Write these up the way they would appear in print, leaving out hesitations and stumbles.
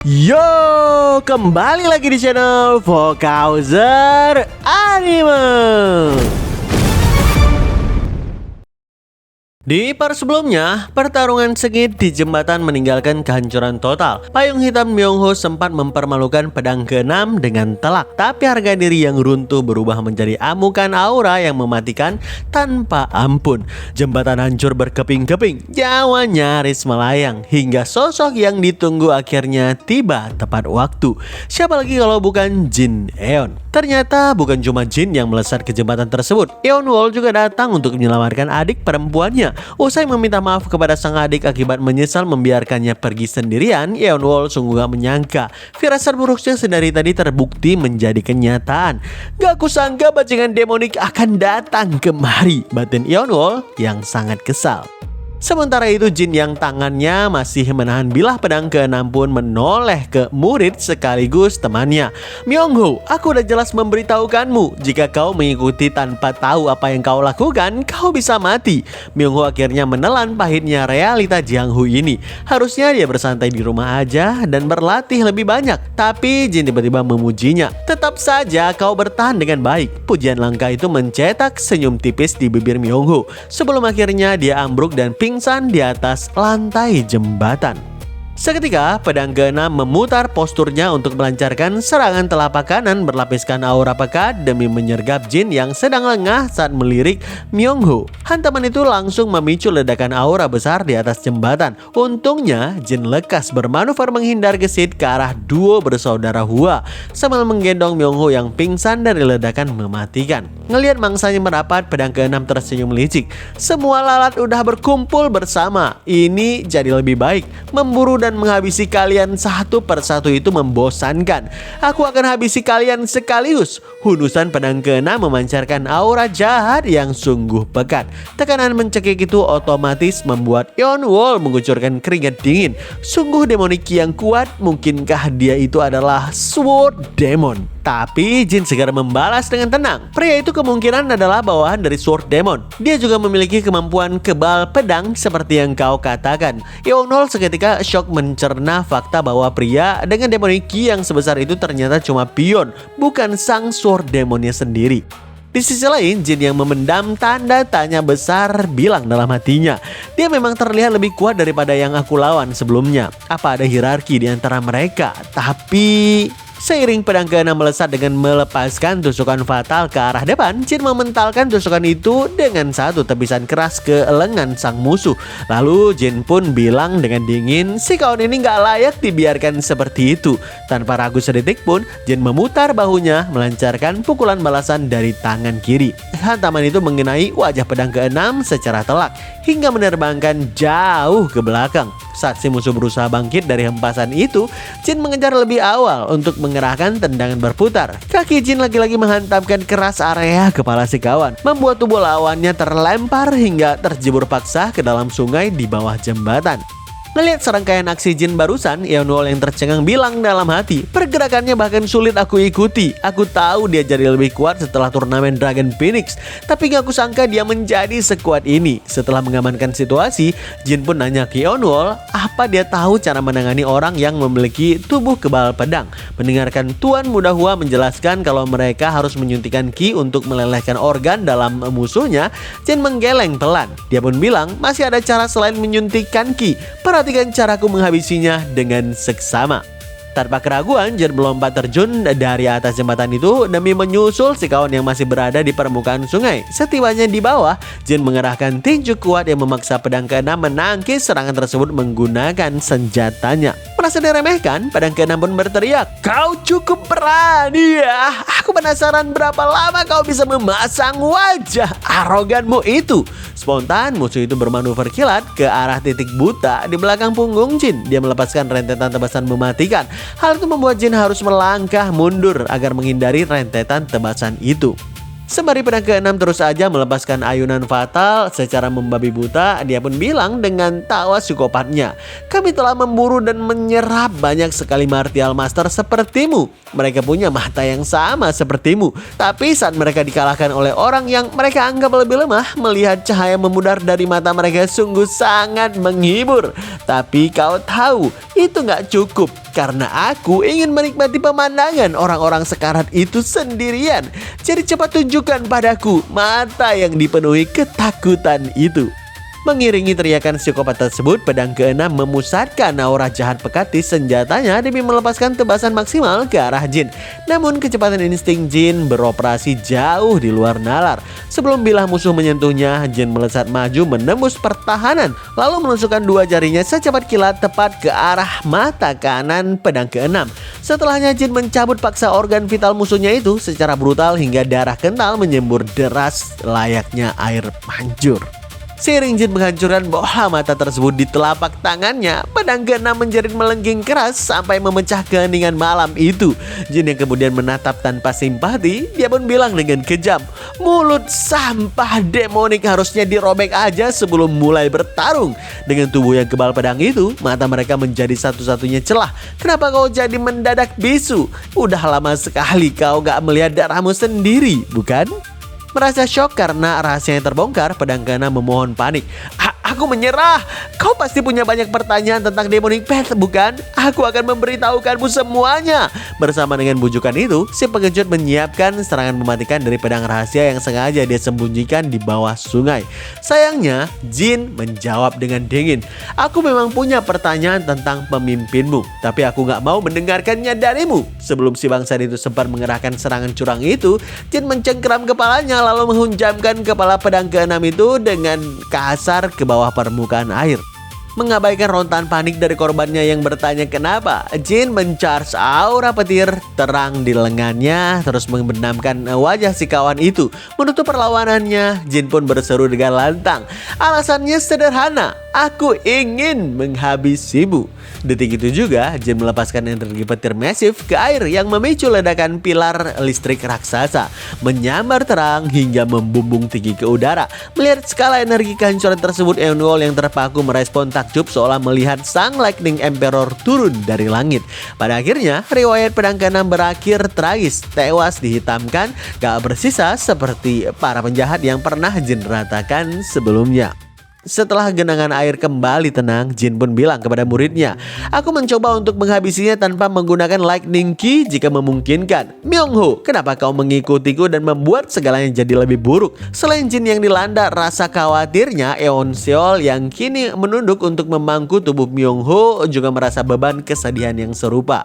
Yo, kembali lagi di channel Vokauser Anime. Di part sebelumnya, pertarungan sengit di jembatan meninggalkan kehancuran total. Payung hitam Myungho sempat mempermalukan pedang ke-6 dengan telak, tapi harga diri yang runtuh berubah menjadi amukan aura yang mematikan tanpa ampun. Jembatan hancur berkeping-keping, nyawa nyaris melayang, hingga sosok yang ditunggu akhirnya tiba tepat waktu. Siapa lagi kalau bukan Jin Eon? Ternyata bukan cuma Jin yang melesat ke jembatan tersebut. Eon Wol juga datang untuk menyelamatkan adik perempuannya. Usai meminta maaf kepada sang adik akibat menyesal membiarkannya pergi sendirian, Eon Wol sungguh gak menyangka firasat buruknya sedari tadi terbukti menjadi kenyataan. Gak kusangka bajingan demonik akan datang kemari, batin Eon Wol yang sangat kesal. Sementara itu Jin yang tangannya masih menahan bilah pedang ke-6 pun menoleh ke murid sekaligus temannya. Myungho, aku udah jelas memberitahukanmu, jika kau mengikuti tanpa tahu apa yang kau lakukan, kau bisa mati. Myungho akhirnya menelan pahitnya realita Jianghu ini. Harusnya dia bersantai di rumah aja dan berlatih lebih banyak. Tapi Jin tiba-tiba memujinya. Tetap saja kau bertahan dengan baik. Pujian langka itu mencetak senyum tipis di bibir Myungho sebelum akhirnya dia ambruk dan pingsan di atas lantai jembatan. Seketika pedang ke-6 memutar posturnya untuk melancarkan serangan telapak kanan berlapiskan aura pekat demi menyergap Jin yang sedang lengah saat melirik Myungho. Hantaman itu langsung memicu ledakan aura besar di atas jembatan. Untungnya Jin lekas bermanuver menghindar gesit ke arah duo bersaudara Hua sambil menggendong Myungho yang pingsan dari ledakan mematikan. Ngelihat mangsanya merapat, pedang ke-6 tersenyum licik. Semua lalat udah berkumpul bersama. Ini jadi lebih baik. Memburu dan menghabisi kalian satu persatu itu membosankan. Aku akan habisi kalian sekaligus. Hunusan pedang ke-6 memancarkan aura jahat yang sungguh pekat. Tekanan mencekik itu otomatis membuat Eon Wol mengucurkan keringat dingin. Sungguh demonik yang kuat. Mungkinkah dia itu adalah Sword Demon? Tapi Jin segera membalas dengan tenang. Pria itu kemungkinan adalah bawahan dari Sword Demon. Dia juga memiliki kemampuan kebal pedang seperti yang kau katakan. Eon Wol seketika shock mencerna fakta bahwa pria dengan demonik yang sebesar itu ternyata cuma pion, bukan sang Sword Demonnya sendiri. Di sisi lain, Jin yang memendam tanda tanya besar bilang dalam hatinya, dia memang terlihat lebih kuat daripada yang aku lawan sebelumnya. Apa ada hierarki di antara mereka? Tapi seiring pedang ke-6 melesat dengan melepaskan tusukan fatal ke arah depan, Jin mementalkan tusukan itu dengan satu tepisan keras ke lengan sang musuh. Lalu Jin pun bilang dengan dingin, si kawan ini gak layak dibiarkan seperti itu. Tanpa ragu sedetik pun, Jin memutar bahunya melancarkan pukulan balasan dari tangan kiri. Hantaman itu mengenai wajah pedang ke-6 secara telak hingga menerbangkan jauh ke belakang. Saat si musuh berusaha bangkit dari hempasan itu, Jin mengejar lebih awal untuk mengerahkan tendangan berputar. Kaki Jin lagi-lagi menghantamkan keras area kepala si kawan, membuat tubuh lawannya terlempar hingga terjebur paksa ke dalam sungai di bawah jembatan. Melihat serangkaian aksi Jin barusan, Eon Wol yang tercengang bilang dalam hati, pergerakannya bahkan sulit aku ikuti. Aku tahu dia jadi lebih kuat setelah turnamen Dragon Phoenix, tapi gak kusangka dia menjadi sekuat ini. Setelah mengamankan situasi, Jin pun nanya ke Eon Wol, apa dia tahu cara menangani orang yang memiliki tubuh kebal pedang. Mendengarkan Tuan Muda Hua menjelaskan kalau mereka harus menyuntikkan ki untuk melelehkan organ dalam musuhnya, Jin menggeleng pelan. Dia pun bilang, masih ada cara selain menyuntikkan ki. Perhatikan caraku menghabisinya dengan seksama. Tanpa keraguan, Jin melompat terjun dari atas jembatan itu demi menyusul si kawan yang masih berada di permukaan sungai. Setibanya di bawah, Jin mengerahkan tinju kuat yang memaksa pedang ke-6 menangkis serangan tersebut menggunakan senjatanya. Merasa diremehkan, pedang ke-6 pun berteriak, kau cukup berani ya. Aku penasaran berapa lama kau bisa memasang wajah aroganmu itu. Spontan, musuh itu bermanuver kilat ke arah titik buta di belakang punggung Jin. Dia melepaskan rentetan tebasan mematikan. Hal itu membuat Jin harus melangkah mundur agar menghindari rentetan tebasan itu. Sembari pedang ke-6 terus saja melepaskan ayunan fatal secara membabi buta, dia pun bilang dengan tawa psikopatnya, kami telah memburu dan menyerap banyak sekali martial master sepertimu. Mereka punya mata yang sama sepertimu. Tapi saat mereka dikalahkan oleh orang yang mereka anggap lebih lemah, melihat cahaya memudar dari mata mereka sungguh sangat menghibur. Tapi kau tahu, itu gak cukup. Karena aku ingin menikmati pemandangan orang-orang sekarat itu sendirian. Jadi cepat tunjukkan padaku mata yang dipenuhi ketakutan itu." Mengiringi teriakan psikopat tersebut, pedang keenam memusatkan aura jahat pekat di senjatanya demi melepaskan tebasan maksimal ke arah Jin. Namun kecepatan insting Jin beroperasi jauh di luar nalar. Sebelum bilah musuh menyentuhnya, Jin melesat maju menembus pertahanan, lalu menusukkan dua jarinya secepat kilat tepat ke arah mata kanan pedang keenam. Setelahnya Jin mencabut paksa organ vital musuhnya itu secara brutal hingga darah kental menyembur deras layaknya air mancur. Seiring Jin menghancurkan bola mata tersebut di telapak tangannya, pedang keenam menjerit melengging keras sampai memecah keheningan malam itu. Jin yang kemudian menatap tanpa simpati, dia pun bilang dengan kejam, "Mulut sampah demonik harusnya dirobek aja sebelum mulai bertarung." Dengan tubuh yang kebal pedang itu, mata mereka menjadi satu-satunya celah. "Kenapa kau jadi mendadak bisu? Udah lama sekali kau gak melihat darahmu sendiri, bukan?" Merasa syok karena rahasianya terbongkar, pedang keenam memohon panik. Aku menyerah. Kau pasti punya banyak pertanyaan tentang Demonic Path, bukan? Aku akan memberitahukanmu semuanya." Bersama dengan bujukan itu, si pengecut menyiapkan serangan mematikan dari pedang rahasia yang sengaja dia sembunyikan di bawah sungai. Sayangnya, Jin menjawab dengan dingin, "Aku memang punya pertanyaan tentang pemimpinmu, tapi aku gak mau mendengarkannya darimu." Sebelum si bangsa itu sempat mengerahkan serangan curang itu, Jin mencengkeram kepalanya lalu menghunjamkan kepala pedang keenam itu dengan kasar ke bawah permukaan air. Mengabaikan rontaan panik dari korbannya yang bertanya kenapa, Jin mencharge aura petir terang di lengannya terus membenamkan wajah si kawan itu. Menutup perlawanannya, Jin pun berseru dengan lantang, "Alasannya sederhana, aku ingin menghabisimu." Detik itu juga Jin melepaskan energi petir masif ke air yang memicu ledakan pilar listrik raksasa, menyambar terang hingga membumbung tinggi ke udara. Melihat skala energi kehancuran tersebut, Eunwol yang terpaku merespon takjub seolah melihat sang Lightning Emperor turun dari langit. Pada akhirnya, riwayat pedang keenam berakhir tragis, tewas dihitamkan, gak bersisa seperti para penjahat yang pernah Jin ratakan sebelumnya. Setelah genangan air kembali tenang, Jin pun bilang kepada muridnya, "Aku mencoba untuk menghabisinya tanpa menggunakan Lightning Key jika memungkinkan. Myung-ho, kenapa kau mengikutiku dan membuat segalanya jadi lebih buruk?" Selain Jin yang dilanda rasa khawatirnya, Eon Seol yang kini menunduk untuk memangku tubuh Myung-ho juga merasa beban kesedihan yang serupa.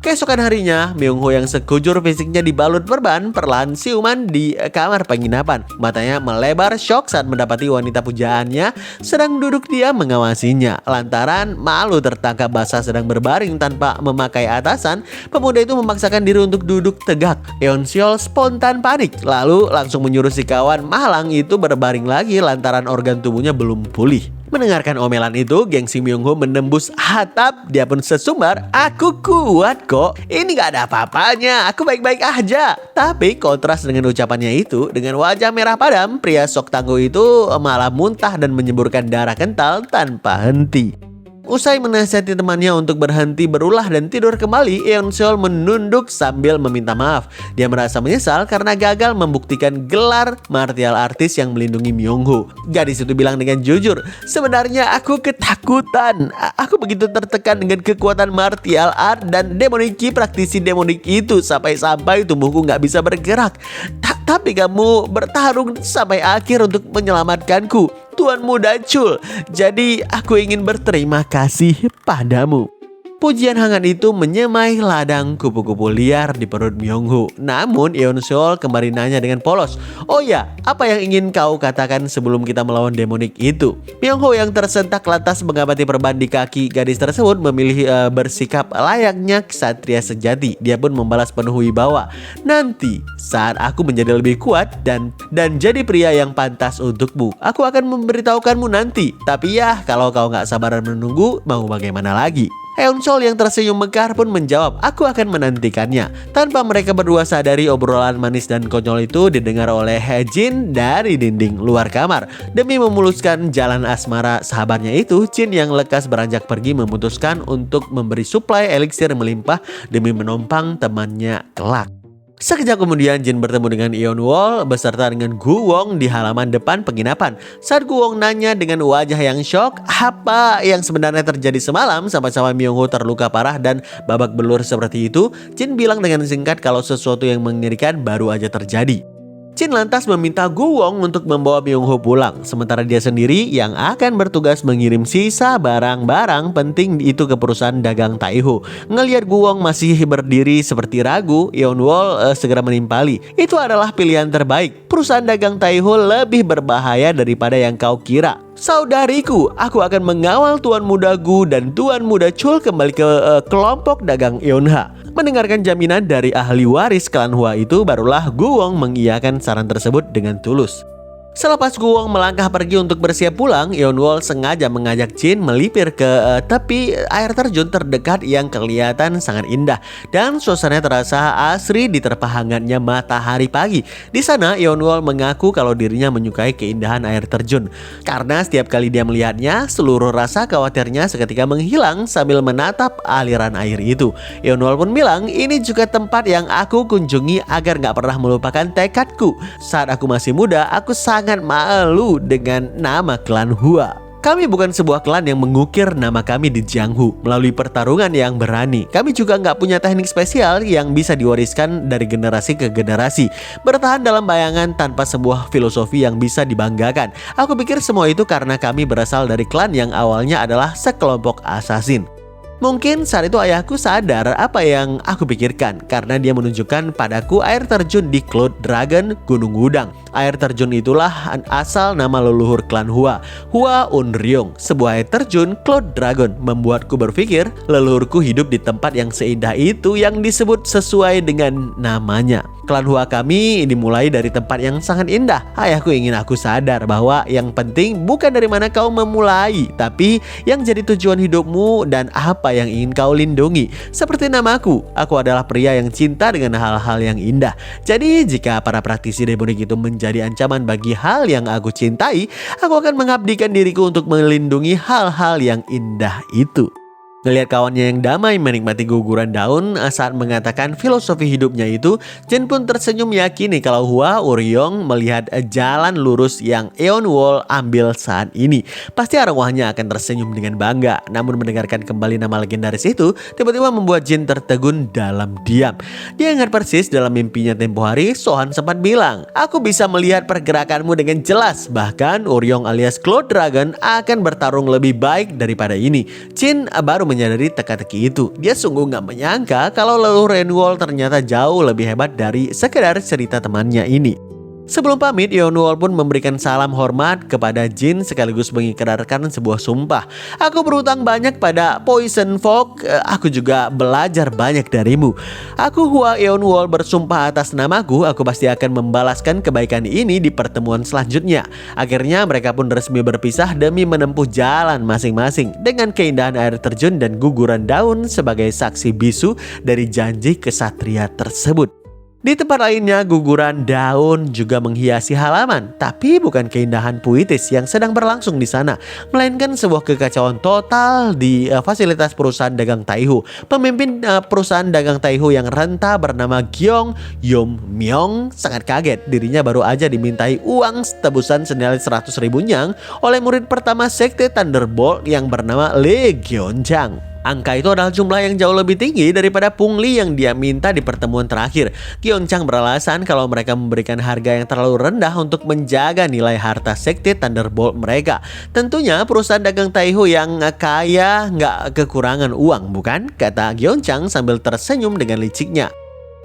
Keesokan harinya, Myung-ho yang sekujur fisiknya dibalut perban perlahan siuman di kamar penginapan. Matanya melebar syok saat mendapati wanita pujaannya sedang duduk diam mengawasinya. Lantaran malu tertangkap basah sedang berbaring tanpa memakai atasan, pemuda itu memaksakan diri untuk duduk tegak. Eon Seol spontan panik, lalu langsung menyuruh si kawan malang itu berbaring lagi lantaran organ tubuhnya belum pulih. Mendengarkan omelan itu, gengsi Myung-ho menembus atap. Dia pun sesumbar, "Aku kuat kok, ini gak ada apa-apanya, aku baik-baik aja." Tapi kontras dengan ucapannya itu, dengan wajah merah padam, pria sok tangguh itu malah muntah dan menyemburkan darah kental tanpa henti. Usai menasihati temannya untuk berhenti berulah dan tidur kembali, Eon Seol menunduk sambil meminta maaf. Dia merasa menyesal karena gagal membuktikan gelar martial artis yang melindungi Myung-ho. Gadis itu bilang dengan jujur, "Sebenarnya aku ketakutan. Aku begitu tertekan dengan kekuatan martial art dan demonic ki praktisi demonic itu sampai-sampai tubuhku gak bisa bergerak. Tapi kamu bertarung sampai akhir untuk menyelamatkanku, Tuan Muda Chul. Jadi aku ingin berterima kasih padamu." Pujian hangat itu menyemai ladang kupu-kupu liar di perut Myung-ho. Namun Eon Seol kembali nanya dengan polos, "Oh ya, apa yang ingin kau katakan sebelum kita melawan demonik itu?" Myung-ho yang tersentak lantas mengamati perban di kaki gadis tersebut memilih bersikap layaknya ksatria sejati. Dia pun membalas penuh wibawa, "Nanti saat aku menjadi lebih kuat dan jadi pria yang pantas untukmu, aku akan memberitahukanmu nanti. Tapi ya, kalau kau gak sabaran menunggu, mau bagaimana lagi?" Eon Seol yang tersenyum mekar pun menjawab, "Aku akan menantikannya." Tanpa mereka berdua sadari, obrolan manis dan konyol itu didengar oleh Jin dari dinding luar kamar. Demi memuluskan jalan asmara sahabatnya itu, Jin yang lekas beranjak pergi memutuskan untuk memberi suplai eliksir melimpah demi menompang temannya kelak. Sekejap kemudian Jin bertemu dengan Yeon Wol beserta dengan Gu Wong di halaman depan penginapan. Saat Gu Wong nanya dengan wajah yang shock apa yang sebenarnya terjadi semalam sampai-sampai Myung Ho terluka parah dan babak belur seperti itu, Jin bilang dengan singkat kalau sesuatu yang mengerikan baru aja terjadi. Jin lantas meminta Gu Wong untuk membawa Myung Ho pulang, sementara dia sendiri yang akan bertugas mengirim sisa barang-barang penting itu ke perusahaan dagang Taiho. Ngelihat Gu Wong masih berdiri seperti ragu, Yeon Wol segera menimpali. Itu adalah pilihan terbaik. Perusahaan dagang Taiho lebih berbahaya daripada yang kau kira. Saudariku, aku akan mengawal Tuan Muda Gu dan Tuan Muda Chul kembali ke kelompok dagang Eonha. Mendengarkan jaminan dari ahli waris klan Hua itu, barulah Gu Wong mengiyakan saran tersebut dengan tulus. Selepas Gu Wong melangkah pergi untuk bersiap pulang, Yeon Wol sengaja mengajak Jin melipir ke tepi air terjun terdekat yang kelihatan sangat indah dan suasananya terasa asri diterpa hangatnya matahari pagi. Di sana Yeon Wol mengaku kalau dirinya menyukai keindahan air terjun karena setiap kali dia melihatnya, seluruh rasa khawatirnya seketika menghilang sambil menatap aliran air itu. Yeon Wol pun bilang, ini juga tempat yang aku kunjungi agar gak pernah melupakan tekadku. Saat aku masih muda, aku sangat malu dengan nama klan Hua. Kami bukan sebuah klan yang mengukir nama kami di Jianghu melalui pertarungan yang berani. Kami juga nggak punya teknik spesial yang bisa diwariskan dari generasi ke generasi. Bertahan dalam bayangan tanpa sebuah filosofi yang bisa dibanggakan. Aku pikir semua itu karena kami berasal dari klan yang awalnya adalah sekelompok asasin. Mungkin saat itu ayahku sadar apa yang aku pikirkan karena dia menunjukkan padaku air terjun di Cloud Dragon Gunung Wudang. Air terjun itulah asal nama leluhur klan Hua, Hua Unryong. Sebuah air terjun Cloud Dragon membuatku berpikir leluhurku hidup di tempat yang seindah itu yang disebut sesuai dengan namanya. Klan Hua kami dimulai dari tempat yang sangat indah. Ayahku ingin aku sadar bahwa yang penting bukan dari mana kau memulai, tapi yang jadi tujuan hidupmu dan apa yang ingin kau lindungi. Seperti namaku, aku adalah pria yang cinta dengan hal-hal yang indah. Jadi jika para praktisi demonik itu menjadi ancaman bagi hal yang aku cintai, aku akan mengabdikan diriku untuk melindungi hal-hal yang indah itu. Ngelihat kawannya yang damai menikmati guguran daun saat mengatakan filosofi hidupnya itu, Jin pun tersenyum yakini kalau Hua Unryong melihat jalan lurus yang Yeon Wol ambil saat ini. Pasti arwahnya akan tersenyum dengan bangga. Namun mendengarkan kembali nama legendaris itu tiba-tiba membuat Jin tertegun dalam diam. Dia ingat persis dalam mimpinya tempo hari, Sohan sempat bilang, aku bisa melihat pergerakanmu dengan jelas. Bahkan Unryong alias Cloud Dragon akan bertarung lebih baik daripada ini. Jin baru menyadari teka-teki itu. Dia sungguh gak menyangka kalau leluhur Yeon Wol ternyata jauh lebih hebat dari sekedar cerita temannya ini. Sebelum pamit, Yeon Wol pun memberikan salam hormat kepada Jin sekaligus mengikrarkan sebuah sumpah. Aku berutang banyak pada Poison Folk, aku juga belajar banyak darimu. Aku Hua Yeon Wol bersumpah atas namaku, aku pasti akan membalaskan kebaikan ini di pertemuan selanjutnya. Akhirnya mereka pun resmi berpisah demi menempuh jalan masing-masing dengan keindahan air terjun dan guguran daun sebagai saksi bisu dari janji kesatria tersebut. Di tempat lainnya, guguran daun juga menghiasi halaman, tapi bukan keindahan puitis yang sedang berlangsung di sana, melainkan sebuah kekacauan total di fasilitas perusahaan dagang Taiho. Pemimpin perusahaan dagang Taiho yang renta bernama Gyeong Yom Myong sangat kaget. Dirinya baru aja dimintai uang tebusan senilai 100.000 nyang oleh murid pertama sekte Thunderbolt yang bernama Lee Gyeonjang. Angka itu adalah jumlah yang jauh lebih tinggi daripada pungli yang dia minta di pertemuan terakhir. Gyeonjang beralasan kalau mereka memberikan harga yang terlalu rendah untuk menjaga nilai harta sekte Thunderbolt mereka. Tentunya perusahaan dagang Taiho yang kaya nggak kekurangan uang, bukan? Kata Gyeonjang sambil tersenyum dengan liciknya.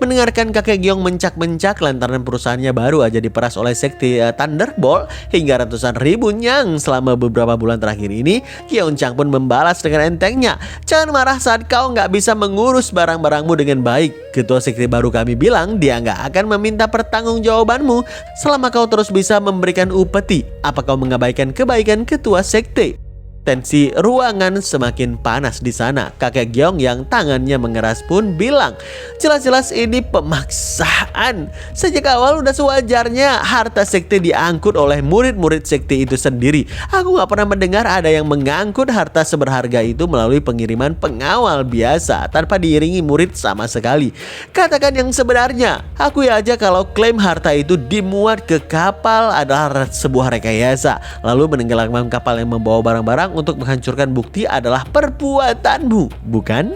Mendengarkan kakek Gyeong mencak-mencak lantaran perusahaannya baru aja diperas oleh sekte Thunderbolt hingga ratusan ribu nyang selama beberapa bulan terakhir ini, Gyeonjang pun membalas dengan entengnya, jangan marah saat kau nggak bisa mengurus barang-barangmu dengan baik. Ketua sekte baru kami bilang dia nggak akan meminta pertanggungjawabanmu selama kau terus bisa memberikan upeti. Apa kau mengabaikan kebaikan ketua sekte? Tensi ruangan semakin panas di sana. Kakek Gyeong yang tangannya mengeras pun bilang, jelas-jelas ini pemaksaan. Sejak awal udah sewajarnya harta sekte diangkut oleh murid-murid sekte itu sendiri. Aku gak pernah mendengar ada yang mengangkut harta seberharga itu melalui pengiriman pengawal biasa tanpa diiringi murid sama sekali. Katakan yang sebenarnya. Akui aja kalau klaim harta itu dimuat ke kapal adalah sebuah rekayasa. Lalu menenggelamkan kapal yang membawa barang-barang untuk menghancurkan bukti adalah perbuatanmu, bukan?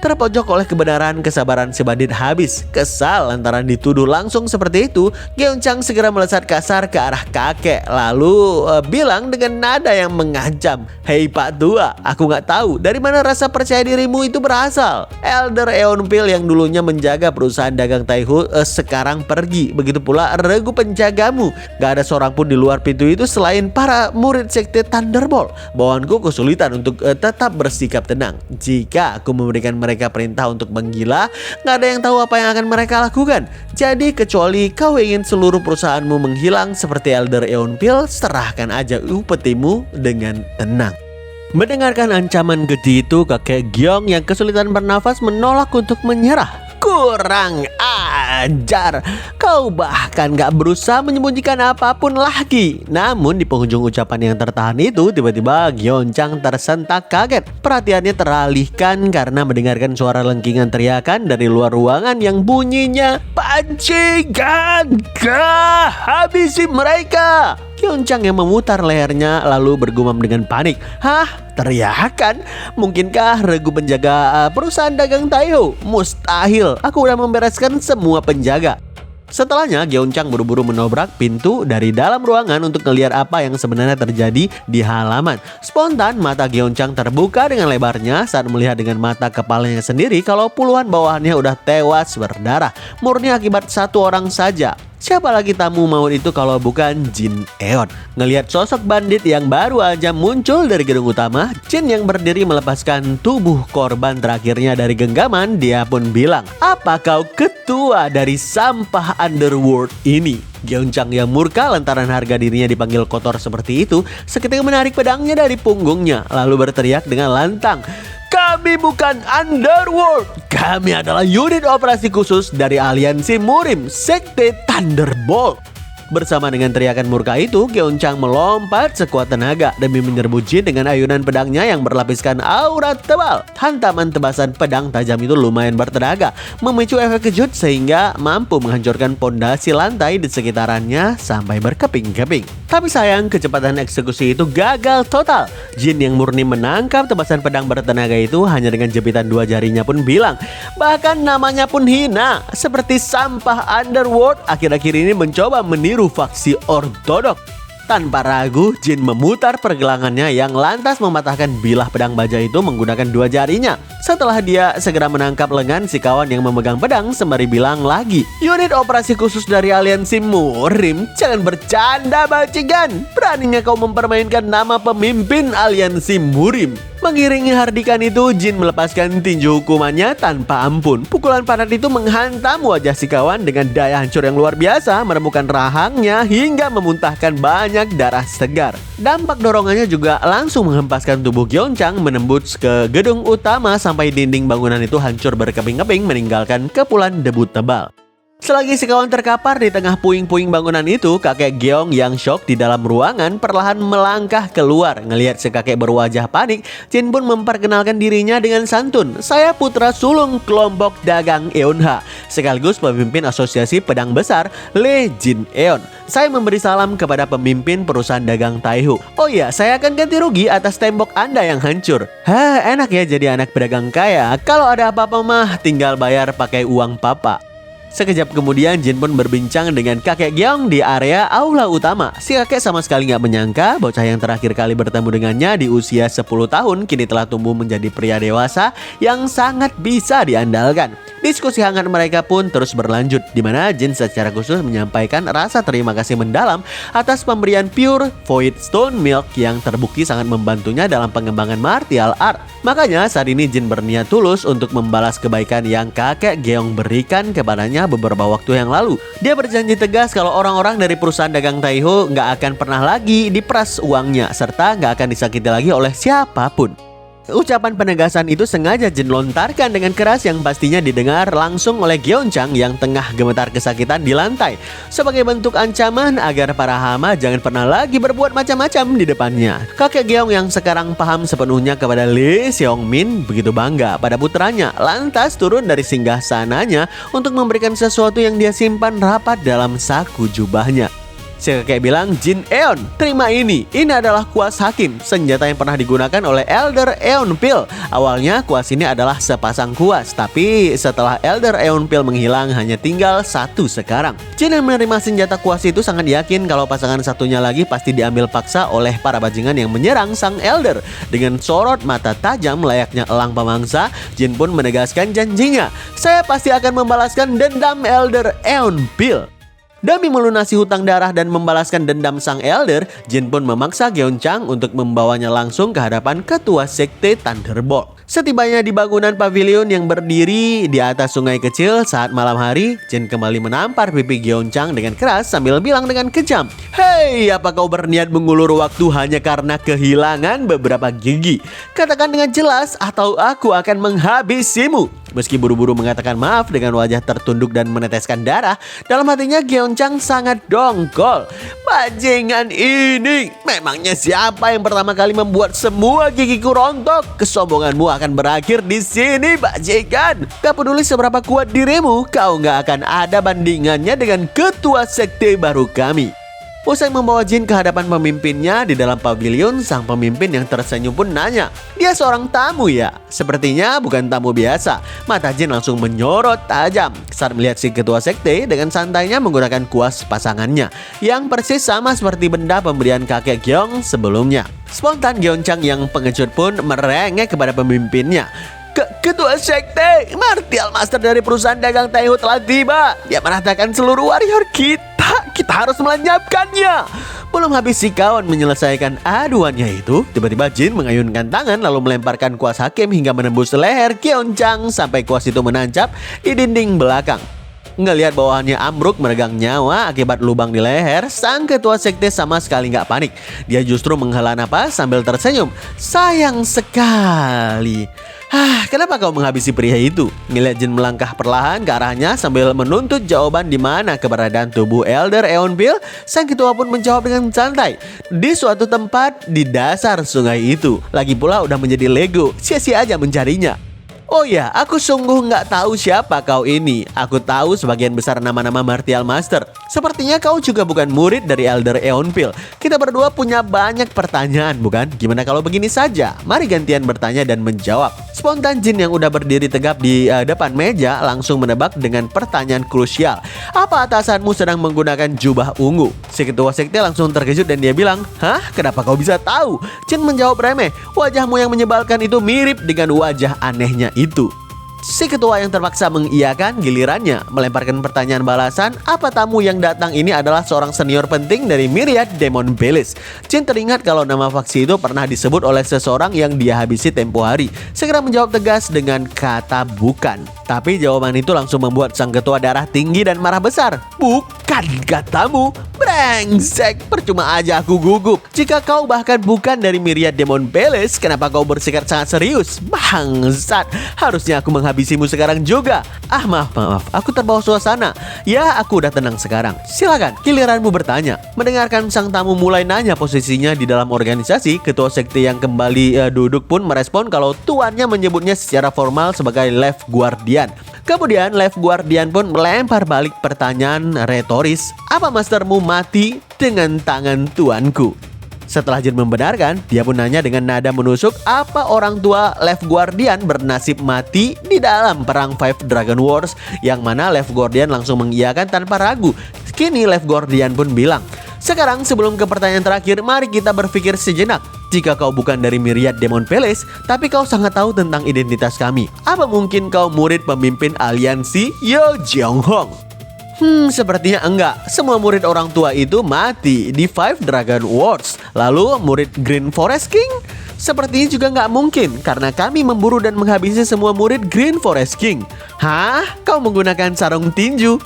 Terpojok oleh kebenaran, kesabaran si bandit habis. Kesal lantaran dituduh langsung seperti itu, Gyeonchang segera melesat kasar ke arah kakek. Lalu bilang dengan nada yang mengancam, "Hei Pak Tua, aku gak tahu dari mana rasa percaya dirimu itu berasal. Elder Eonpil yang dulunya menjaga perusahaan dagang Taihu sekarang pergi. Begitu pula regu penjagamu. Gak ada seorang pun di luar pintu itu selain para murid sekte Thunderbolt. Bawahanku kesulitan untuk tetap bersikap tenang. Jika aku memberikan mereka perintah untuk menggila, gak ada yang tahu apa yang akan mereka lakukan. Jadi kecuali kau ingin seluruh perusahaanmu menghilang seperti Elder Eonpil, serahkan aja upetimu dengan tenang." Mendengarkan ancaman keji itu, kakek Gyeong yang kesulitan bernafas menolak untuk menyerah. Kurang ajar, kau bahkan gak berusaha menyembunyikan apapun lagi. Namun di penghujung ucapan yang tertahan itu, tiba-tiba Gyeonchang tersentak kaget. Perhatiannya teralihkan karena mendengarkan suara lengkingan teriakan dari luar ruangan yang bunyinya, "Pancingan, habisi mereka!" Gyeonchang yang memutar lehernya lalu bergumam dengan panik. "Hah? Teriakan? Mungkinkah regu penjaga perusahaan dagang Taihu? Mustahil, aku udah membereskan semua penjaga." Setelahnya Gyeonchang buru-buru menobrak pintu dari dalam ruangan untuk melihat apa yang sebenarnya terjadi di halaman. Spontan mata Gyeonchang terbuka dengan lebarnya saat melihat dengan mata kepalanya sendiri kalau puluhan bawahannya udah tewas berdarah, murni akibat satu orang saja. Siapa lagi tamu maut itu kalau bukan Jin Eon? Ngelihat sosok bandit yang baru aja muncul dari gedung utama, Jin yang berdiri melepaskan tubuh korban terakhirnya dari genggaman, dia pun bilang, "Apa kau ketua dari sampah underworld ini?" Gyeonchang yang murka lantaran harga dirinya dipanggil kotor seperti itu, seketika menarik pedangnya dari punggungnya, lalu berteriak dengan lantang, "Kami bukan underworld, kami adalah unit operasi khusus dari aliansi Murim, Sekte Thunderbolt." Bersama dengan teriakan murka itu, Gyeonchang melompat sekuat tenaga demi menyerbu Jin dengan ayunan pedangnya yang berlapiskan aura tebal. Hantaman tebasan pedang tajam itu lumayan bertenaga, memicu efek kejut sehingga mampu menghancurkan pondasi lantai di sekitarannya sampai berkeping-keping. Tapi sayang, kecepatan eksekusi itu gagal total. Jin yang murni menangkap tebasan pedang bertenaga itu hanya dengan jepitan dua jarinya pun bilang, bahkan namanya pun hina, seperti sampah underworld. Akhir-akhir ini mencoba meniru faksi ortodok. Tanpa ragu, Jin memutar pergelangannya yang lantas mematahkan bilah pedang baja itu menggunakan dua jarinya. Setelah dia segera menangkap lengan si kawan yang memegang pedang sembari bilang lagi, "Unit operasi khusus dari aliansi Murim, jangan bercanda bajingan. Beraninya kau mempermainkan nama pemimpin aliansi Murim." Mengiringi hardikan itu, Jin melepaskan tinju hukumannya tanpa ampun. Pukulan padat itu menghantam wajah si kawan dengan daya hancur yang luar biasa, meremukan rahangnya hingga memuntahkan banyak darah segar. Dampak dorongannya juga langsung menghempaskan tubuh Gyeonchang menembus ke gedung utama sampai dinding bangunan itu hancur berkeping-keping meninggalkan kepulan debu tebal. Selagi si kawan terkapar di tengah puing-puing bangunan itu, kakek Gyeong yang shock di dalam ruangan perlahan melangkah keluar. Ngelihat si kakek berwajah panik, Jin pun memperkenalkan dirinya dengan santun. "Saya putra sulung kelompok dagang Eonha, sekaligus pemimpin asosiasi pedang besar Lee Jin Eon. Saya memberi salam kepada pemimpin perusahaan dagang Taihu. Oh iya, saya akan ganti rugi atas tembok Anda yang hancur." Hah, enak ya jadi anak pedagang kaya. Kalau ada apa-apa mah tinggal bayar pakai uang papa. Sekejap kemudian Jin pun berbincang dengan kakek Gyeong di area aula utama. Si kakek sama sekali gak menyangka bocah yang terakhir kali bertemu dengannya di usia 10 tahun kini telah tumbuh menjadi pria dewasa yang sangat bisa diandalkan. Diskusi hangat mereka pun terus berlanjut, di mana Jin secara khusus menyampaikan rasa terima kasih mendalam atas pemberian Pure Void Stone Milk yang terbukti sangat membantunya dalam pengembangan martial art. Makanya saat ini Jin berniat tulus untuk membalas kebaikan yang kakek Gyeong berikan kepadanya beberapa waktu yang lalu. Dia berjanji tegas kalau orang-orang dari perusahaan dagang Taiho nggak akan pernah lagi diperas uangnya, serta nggak akan disakiti lagi oleh siapapun. Ucapan penegasan itu sengaja Jin lontarkan dengan keras yang pastinya didengar langsung oleh Gyeongchang yang tengah gemetar kesakitan di lantai, sebagai bentuk ancaman agar para hama jangan pernah lagi berbuat macam-macam di depannya. Kakek Gyeong yang sekarang paham sepenuhnya kepada Lee Seong-min begitu bangga pada putranya, lantas turun dari singgahsananya untuk memberikan sesuatu yang dia simpan rapat dalam saku jubahnya. Si kakek bilang, "Jin Eon, terima ini. Ini adalah kuas hakim, senjata yang pernah digunakan oleh Elder Eon Pil. Awalnya kuas ini adalah sepasang kuas, tapi setelah Elder Eon Pil menghilang hanya tinggal satu sekarang." Jin yang menerima senjata kuas itu sangat yakin kalau pasangan satunya lagi pasti diambil paksa oleh para bajingan yang menyerang sang Elder. Dengan sorot mata tajam layaknya elang pemangsa, Jin pun menegaskan janjinya, "Saya pasti akan membalaskan dendam Elder Eon Pil." Demi melunasi hutang darah dan membalaskan dendam sang Elder, Jin pun memaksa Gyeongchang untuk membawanya langsung ke hadapan ketua sekte Thunderbolt. Setibanya di bangunan pavilion yang berdiri di atas sungai kecil saat malam hari, Jin kembali menampar pipi Gyeongchang dengan keras sambil bilang dengan kejam, "Hei, apa kau berniat mengulur waktu hanya karena kehilangan beberapa gigi? Katakan dengan jelas atau aku akan menghabisimu." Meski buru-buru mengatakan maaf dengan wajah tertunduk dan meneteskan darah, dalam hatinya Gyeongchang sangat dongkol. Bajingan ini, memangnya siapa yang pertama kali membuat semua gigiku rontok? Kesombonganmu akan berakhir di sini, bajingan. Gak peduli seberapa kuat dirimu, kau gak akan ada bandingannya dengan ketua sekte baru kami. Usai membawa Jin ke hadapan pemimpinnya di dalam pavilion, sang pemimpin yang tersenyum pun nanya, "Dia seorang tamu ya?" Sepertinya bukan tamu biasa. Mata Jin langsung menyorot tajam saat melihat si ketua sekte dengan santainya menggunakan kuas pasangannya yang persis sama seperti benda pemberian kakek Gyeong sebelumnya. Spontan Gyeongchang yang pengecut pun merengek kepada pemimpinnya. "Ketua sekte, martial master dari perusahaan dagang Taiho telah tiba. Dia meratakan seluruh warrior kita harus melenyapkannya." Belum habis si kawan menyelesaikan aduannya itu, tiba-tiba Jin mengayunkan tangan lalu melemparkan kuas hakim hingga menembus leher Gyeongchang sampai kuas itu menancap di dinding belakang. Ngelihat bawahannya ambruk meregang nyawa akibat lubang di leher, sang ketua sekte sama sekali nggak panik. Dia justru menghela napas sambil tersenyum. "Sayang sekali. Kenapa kau menghabisi pria itu?" Ngeliat Jin melangkah perlahan ke arahnya sambil menuntut jawaban di mana keberadaan tubuh Elder Eon Pil, sang ketua pun menjawab dengan santai, "Di suatu tempat di dasar sungai itu. Lagi pula udah menjadi Lego, sia-sia aja mencarinya." "Oh ya, aku sungguh nggak tahu siapa kau ini. Aku tahu sebagian besar nama-nama martial master. Sepertinya kau juga bukan murid dari Elder Eon Pil. Kita berdua punya banyak pertanyaan, bukan? Gimana kalau begini saja? Mari gantian bertanya dan menjawab." Spontan Jin yang udah berdiri tegap di depan meja langsung menebak dengan pertanyaan krusial. "Apa atasanmu sedang menggunakan jubah ungu?" Si ketua sekte langsung terkejut dan dia bilang, "Hah? Kenapa kau bisa tahu?" Jin menjawab remeh, "Wajahmu yang menyebalkan itu mirip dengan wajah anehnya itu." Si ketua yang terpaksa mengiyakan gilirannya melemparkan pertanyaan balasan, "Apa tamu yang datang ini adalah seorang senior penting dari Myriad Demon Palace?" Jin teringat kalau nama faksi itu pernah disebut oleh seseorang yang dia habisi tempo hari. Segera menjawab tegas dengan kata bukan. Tapi jawaban itu langsung membuat sang ketua darah tinggi dan marah besar. "Bukan katamu? Brengsek, percuma aja aku gugup. Jika kau bahkan bukan dari Myriad Demon Palace, kenapa kau bersikap sangat serius? Bangsat, harusnya aku menghabisimu sekarang juga." Maaf, aku terbawa suasana. Ya, aku udah tenang sekarang. Silakan, giliranmu bertanya." Mendengarkan sang tamu mulai nanya posisinya di dalam organisasi, ketua sekte yang kembali duduk pun merespon kalau tuannya menyebutnya secara formal sebagai Left Guardian. Kemudian Left Guardian pun melempar balik pertanyaan retoris, "Apa mastermu mati dengan tangan tuanku?" Setelah Jin membenarkan, dia pun nanya dengan nada menusuk, apa orang tua Left Guardian bernasib mati di dalam perang Five Dragon Wars, yang mana Left Guardian langsung mengiyakan tanpa ragu. Kini Left Guardian pun bilang, "Sekarang sebelum ke pertanyaan terakhir, mari kita berpikir sejenak. Jika kau bukan dari Myriad Demon Palace, tapi kau sangat tahu tentang identitas kami. Apa mungkin kau murid pemimpin aliansi Yo Jeonghong? Sepertinya enggak. Semua murid orang tua itu mati di Five Dragon Wars. Lalu murid Green Forest King? Sepertinya juga nggak mungkin karena kami memburu dan menghabisi semua murid Green Forest King. Hah? Kau menggunakan sarung tinju?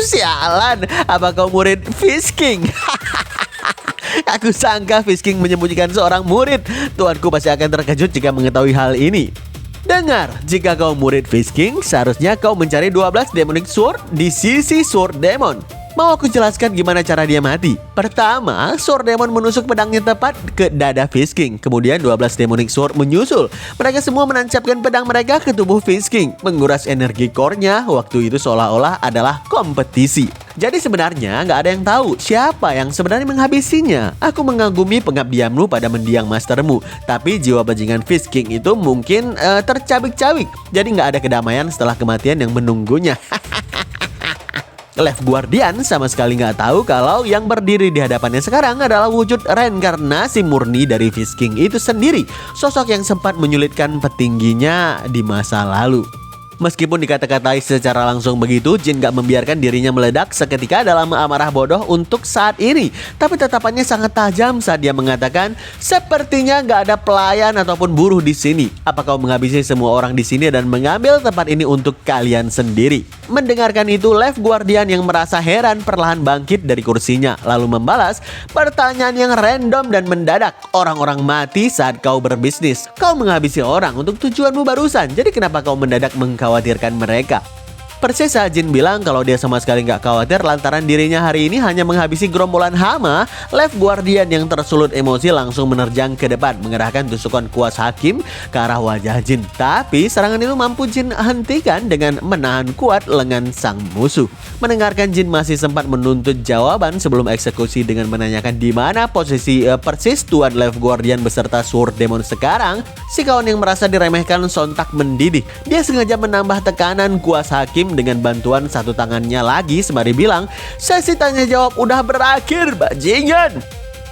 Sialan, apa kau murid Fish King? Aku sangka Fish King menyembunyikan seorang murid. Tuanku pasti akan terkejut jika mengetahui hal ini. Dengar, jika kau murid Fish King, seharusnya kau mencari 12 Demonic Sword di sisi Sword Demon. Mau aku jelaskan gimana cara dia mati? Pertama, Sword Demon menusuk pedangnya tepat ke dada Fish King. Kemudian 12 Demonic Sword menyusul. Mereka semua menancapkan pedang mereka ke tubuh Fish King, menguras energi core-nya. Waktu itu seolah-olah adalah kompetisi. Jadi sebenarnya nggak ada yang tahu siapa yang sebenarnya menghabisinya. Aku mengagumi pengabdianmu pada mendiang mastermu. Tapi jiwa bajingan Fish King itu mungkin tercabik-cabik. Jadi nggak ada kedamaian setelah kematian yang menunggunya. Left Guardian sama sekali nggak tahu kalau yang berdiri di hadapannya sekarang adalah wujud reinkarnasi murni dari Fish King itu sendiri. Sosok yang sempat menyulitkan petingginya di masa lalu. Meskipun dikata-katai secara langsung begitu, Jin gak membiarkan dirinya meledak seketika dalam amarah bodoh untuk saat ini. Tapi tatapannya sangat tajam saat dia mengatakan, sepertinya gak ada pelayan ataupun buruh di sini. Apa kau menghabisi semua orang di sini dan mengambil tempat ini untuk kalian sendiri? Mendengarkan itu, Left Guardian yang merasa heran perlahan bangkit dari kursinya, lalu membalas pertanyaan yang random dan mendadak. Orang-orang mati saat kau berbisnis. Kau menghabisi orang untuk tujuanmu barusan. Jadi kenapa kau mendadak mengkhawatirkan mereka? Persis Jin bilang kalau dia sama sekali nggak khawatir lantaran dirinya hari ini hanya menghabisi gerombolan hama. Left Guardian yang tersulut emosi langsung menerjang ke depan, mengerahkan tusukan kuas hakim ke arah wajah Jin. Tapi serangan itu mampu Jin hentikan dengan menahan kuat lengan sang musuh. Mendengarkan Jin masih sempat menuntut jawaban sebelum eksekusi dengan menanyakan di mana posisi persis Tuan Left Guardian beserta Sword Demon sekarang, si kawan yang merasa diremehkan sontak mendidih. Dia sengaja menambah tekanan kuas hakim dengan bantuan satu tangannya lagi sembari bilang, sesi tanya jawab udah berakhir, bajingan.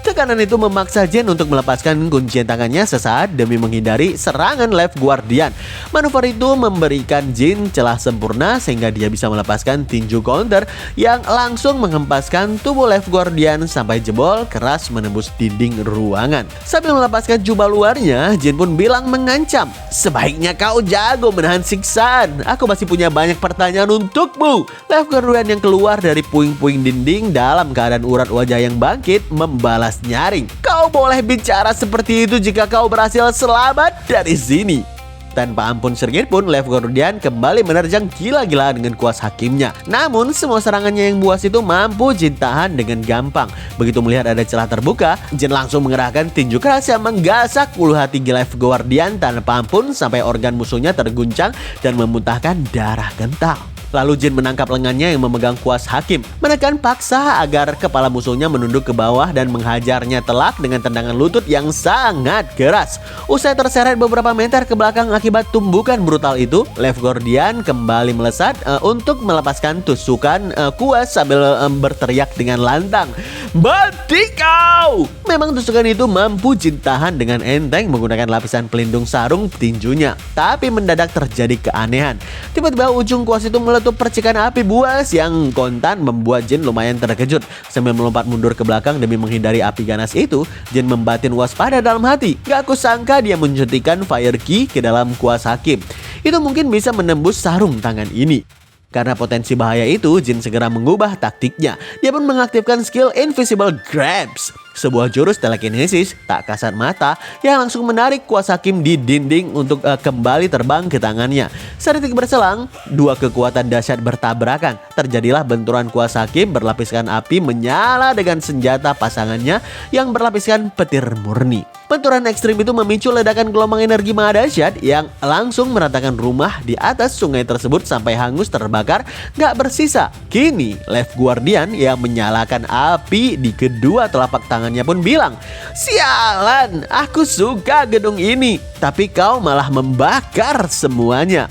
Tekanan itu memaksa Jin untuk melepaskan kuncian tangannya sesaat demi menghindari serangan Left Guardian. Manuver itu memberikan Jin celah sempurna sehingga dia bisa melepaskan tinju counter yang langsung menghempaskan tubuh Left Guardian sampai jebol keras menembus dinding ruangan. Sambil melepaskan jubah luarnya, Jin pun bilang mengancam, sebaiknya kau jago menahan siksaan. Aku masih punya banyak pertanyaan untukmu. Left Guardian yang keluar dari puing-puing dinding dalam keadaan urat wajah yang bangkit membalas nyaring. Kau boleh bicara seperti itu jika kau berhasil selamat dari sini. Tanpa ampun sedikit pun, Left Guardian kembali menerjang gila-gilaan dengan kuas hakimnya. Namun semua serangannya yang buas itu mampu Jin tahan dengan gampang. Begitu melihat ada celah terbuka, Jin langsung mengerahkan tinju keras yang menggasak ulu hati Left Guardian tanpa ampun sampai organ musuhnya terguncang dan memuntahkan darah kental. Lalu Jin menangkap lengannya yang memegang kuas hakim, menekan paksa agar kepala musuhnya menunduk ke bawah dan menghajarnya telak dengan tendangan lutut yang sangat keras. Usai terseret beberapa meter ke belakang akibat tumbukan brutal itu, Left Guardian kembali melesat untuk melepaskan tusukan kuas sambil berteriak dengan lantang, "Mati kau!" Memang tusukan itu mampu Jin tahan dengan enteng menggunakan lapisan pelindung sarung tinjunya. Tapi mendadak terjadi keanehan. Tiba-tiba ujung kuas itu meletup percikan api buas yang kontan membuat Jin lumayan terkejut. Sambil melompat mundur ke belakang demi menghindari api ganas itu, Jin membatin waspada dalam hati. Gak kusangka dia mensuntikan fire key ke dalam kuas hakim. Itu mungkin bisa menembus sarung tangan ini. Karena potensi bahaya itu, Jin segera mengubah taktiknya. Dia pun mengaktifkan skill Invisible Grabs, sebuah jurus telekinesis tak kasat mata yang langsung menarik kuas hakim di dinding untuk kembali terbang ke tangannya. Sedetik berselang, dua kekuatan dahsyat bertabrakan. Terjadilah benturan kuas hakim berlapiskan api menyala dengan senjata pasangannya yang berlapiskan petir murni. Benturan ekstrim itu memicu ledakan gelombang energi maha dahsyat yang langsung meratakan rumah di atas sungai tersebut sampai hangus terbakar gak bersisa. Kini Left Guardian yang menyalakan api di kedua telapak tangannya pun bilang, "Sialan, aku suka gedung ini, tapi kau malah membakar semuanya."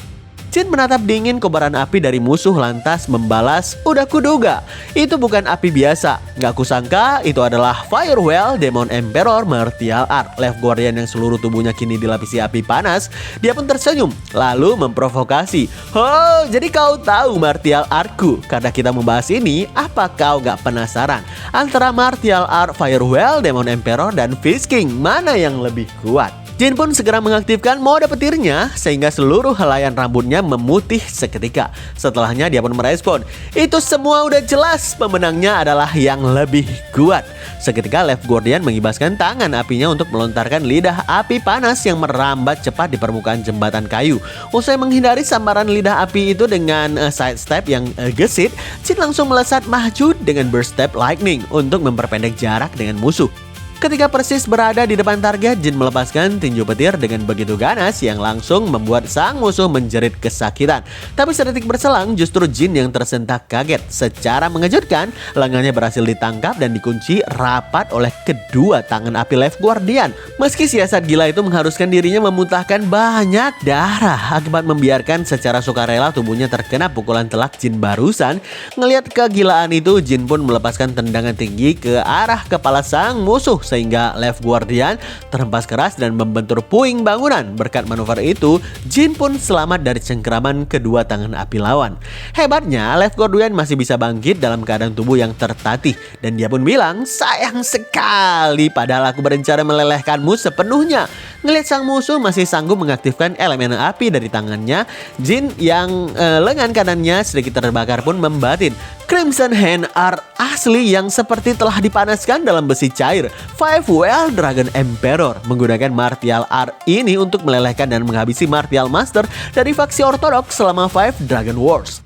Jin menatap dingin kobaran api dari musuh lantas membalas, "Udah kuduga, itu bukan api biasa. Gak kusangka itu adalah Firewell Demon Emperor Martial Art." Left Guardian yang seluruh tubuhnya kini dilapisi api panas, dia pun tersenyum lalu memprovokasi, "Oh, jadi kau tahu martial artku? Karena kita membahas ini, apa kau gak penasaran? Antara martial art Firewell Demon Emperor dan Fist King, mana yang lebih kuat?" Jin pun segera mengaktifkan mode petirnya sehingga seluruh helaian rambutnya memutih seketika. Setelahnya dia pun merespon, "Itu semua udah jelas, pemenangnya adalah yang lebih kuat." Seketika Left Guardian mengibaskan tangan apinya untuk melontarkan lidah api panas yang merambat cepat di permukaan jembatan kayu. Usai menghindari sambaran lidah api itu dengan side step yang gesit, Jin langsung melesat maju dengan burst step lightning untuk memperpendek jarak dengan musuh. Ketika persis berada di depan target, Jin melepaskan tinju petir dengan begitu ganas yang langsung membuat sang musuh menjerit kesakitan. Tapi sedetik berselang justru Jin yang tersentak kaget. Secara mengejutkan, lengannya berhasil ditangkap dan dikunci rapat oleh kedua tangan api Left Guardian. Meski siasat gila itu mengharuskan dirinya memuntahkan banyak darah akibat membiarkan secara sukarela tubuhnya terkena pukulan telak Jin barusan, ngelihat kegilaan itu Jin pun melepaskan tendangan tinggi ke arah kepala sang musuh sehingga Left Guardian terhempas keras dan membentur puing bangunan. Berkat manuver itu, Jin pun selamat dari cengkeraman kedua tangan api lawan. Hebatnya, Left Guardian masih bisa bangkit dalam keadaan tubuh yang tertatih dan dia pun bilang, "Sayang sekali, padahal aku berencana melelehkanmu sepenuhnya." Ngelihat sang musuh masih sanggup mengaktifkan elemen api dari tangannya, Jin yang lengan kanannya sedikit terbakar pun membatin. Crimson Hand Art asli yang seperti telah dipanaskan dalam besi cair. Firewell Dragon Emperor menggunakan martial art ini untuk melelehkan dan menghabisi martial master dari faksi ortodoks selama Five Dragon Wars.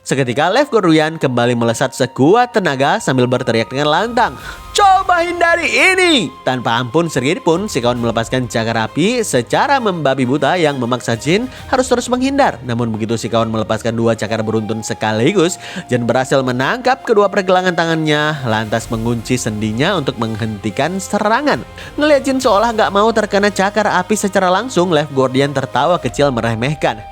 Seketika Left Guardian kembali melesat sekuat tenaga sambil berteriak dengan lantang, "Coba hindari ini!" Tanpa ampun sedikit pun, si kawan melepaskan cakar api secara membabi buta yang memaksa Jin harus terus menghindar. Namun begitu si kawan melepaskan dua cakar beruntun sekaligus, Jin berhasil menangkap kedua pergelangan tangannya, lantas mengunci sendinya untuk menghentikan serangan. Ngeliat Jin seolah gak mau terkena cakar api secara langsung, Left Guardian tertawa kecil meremehkan.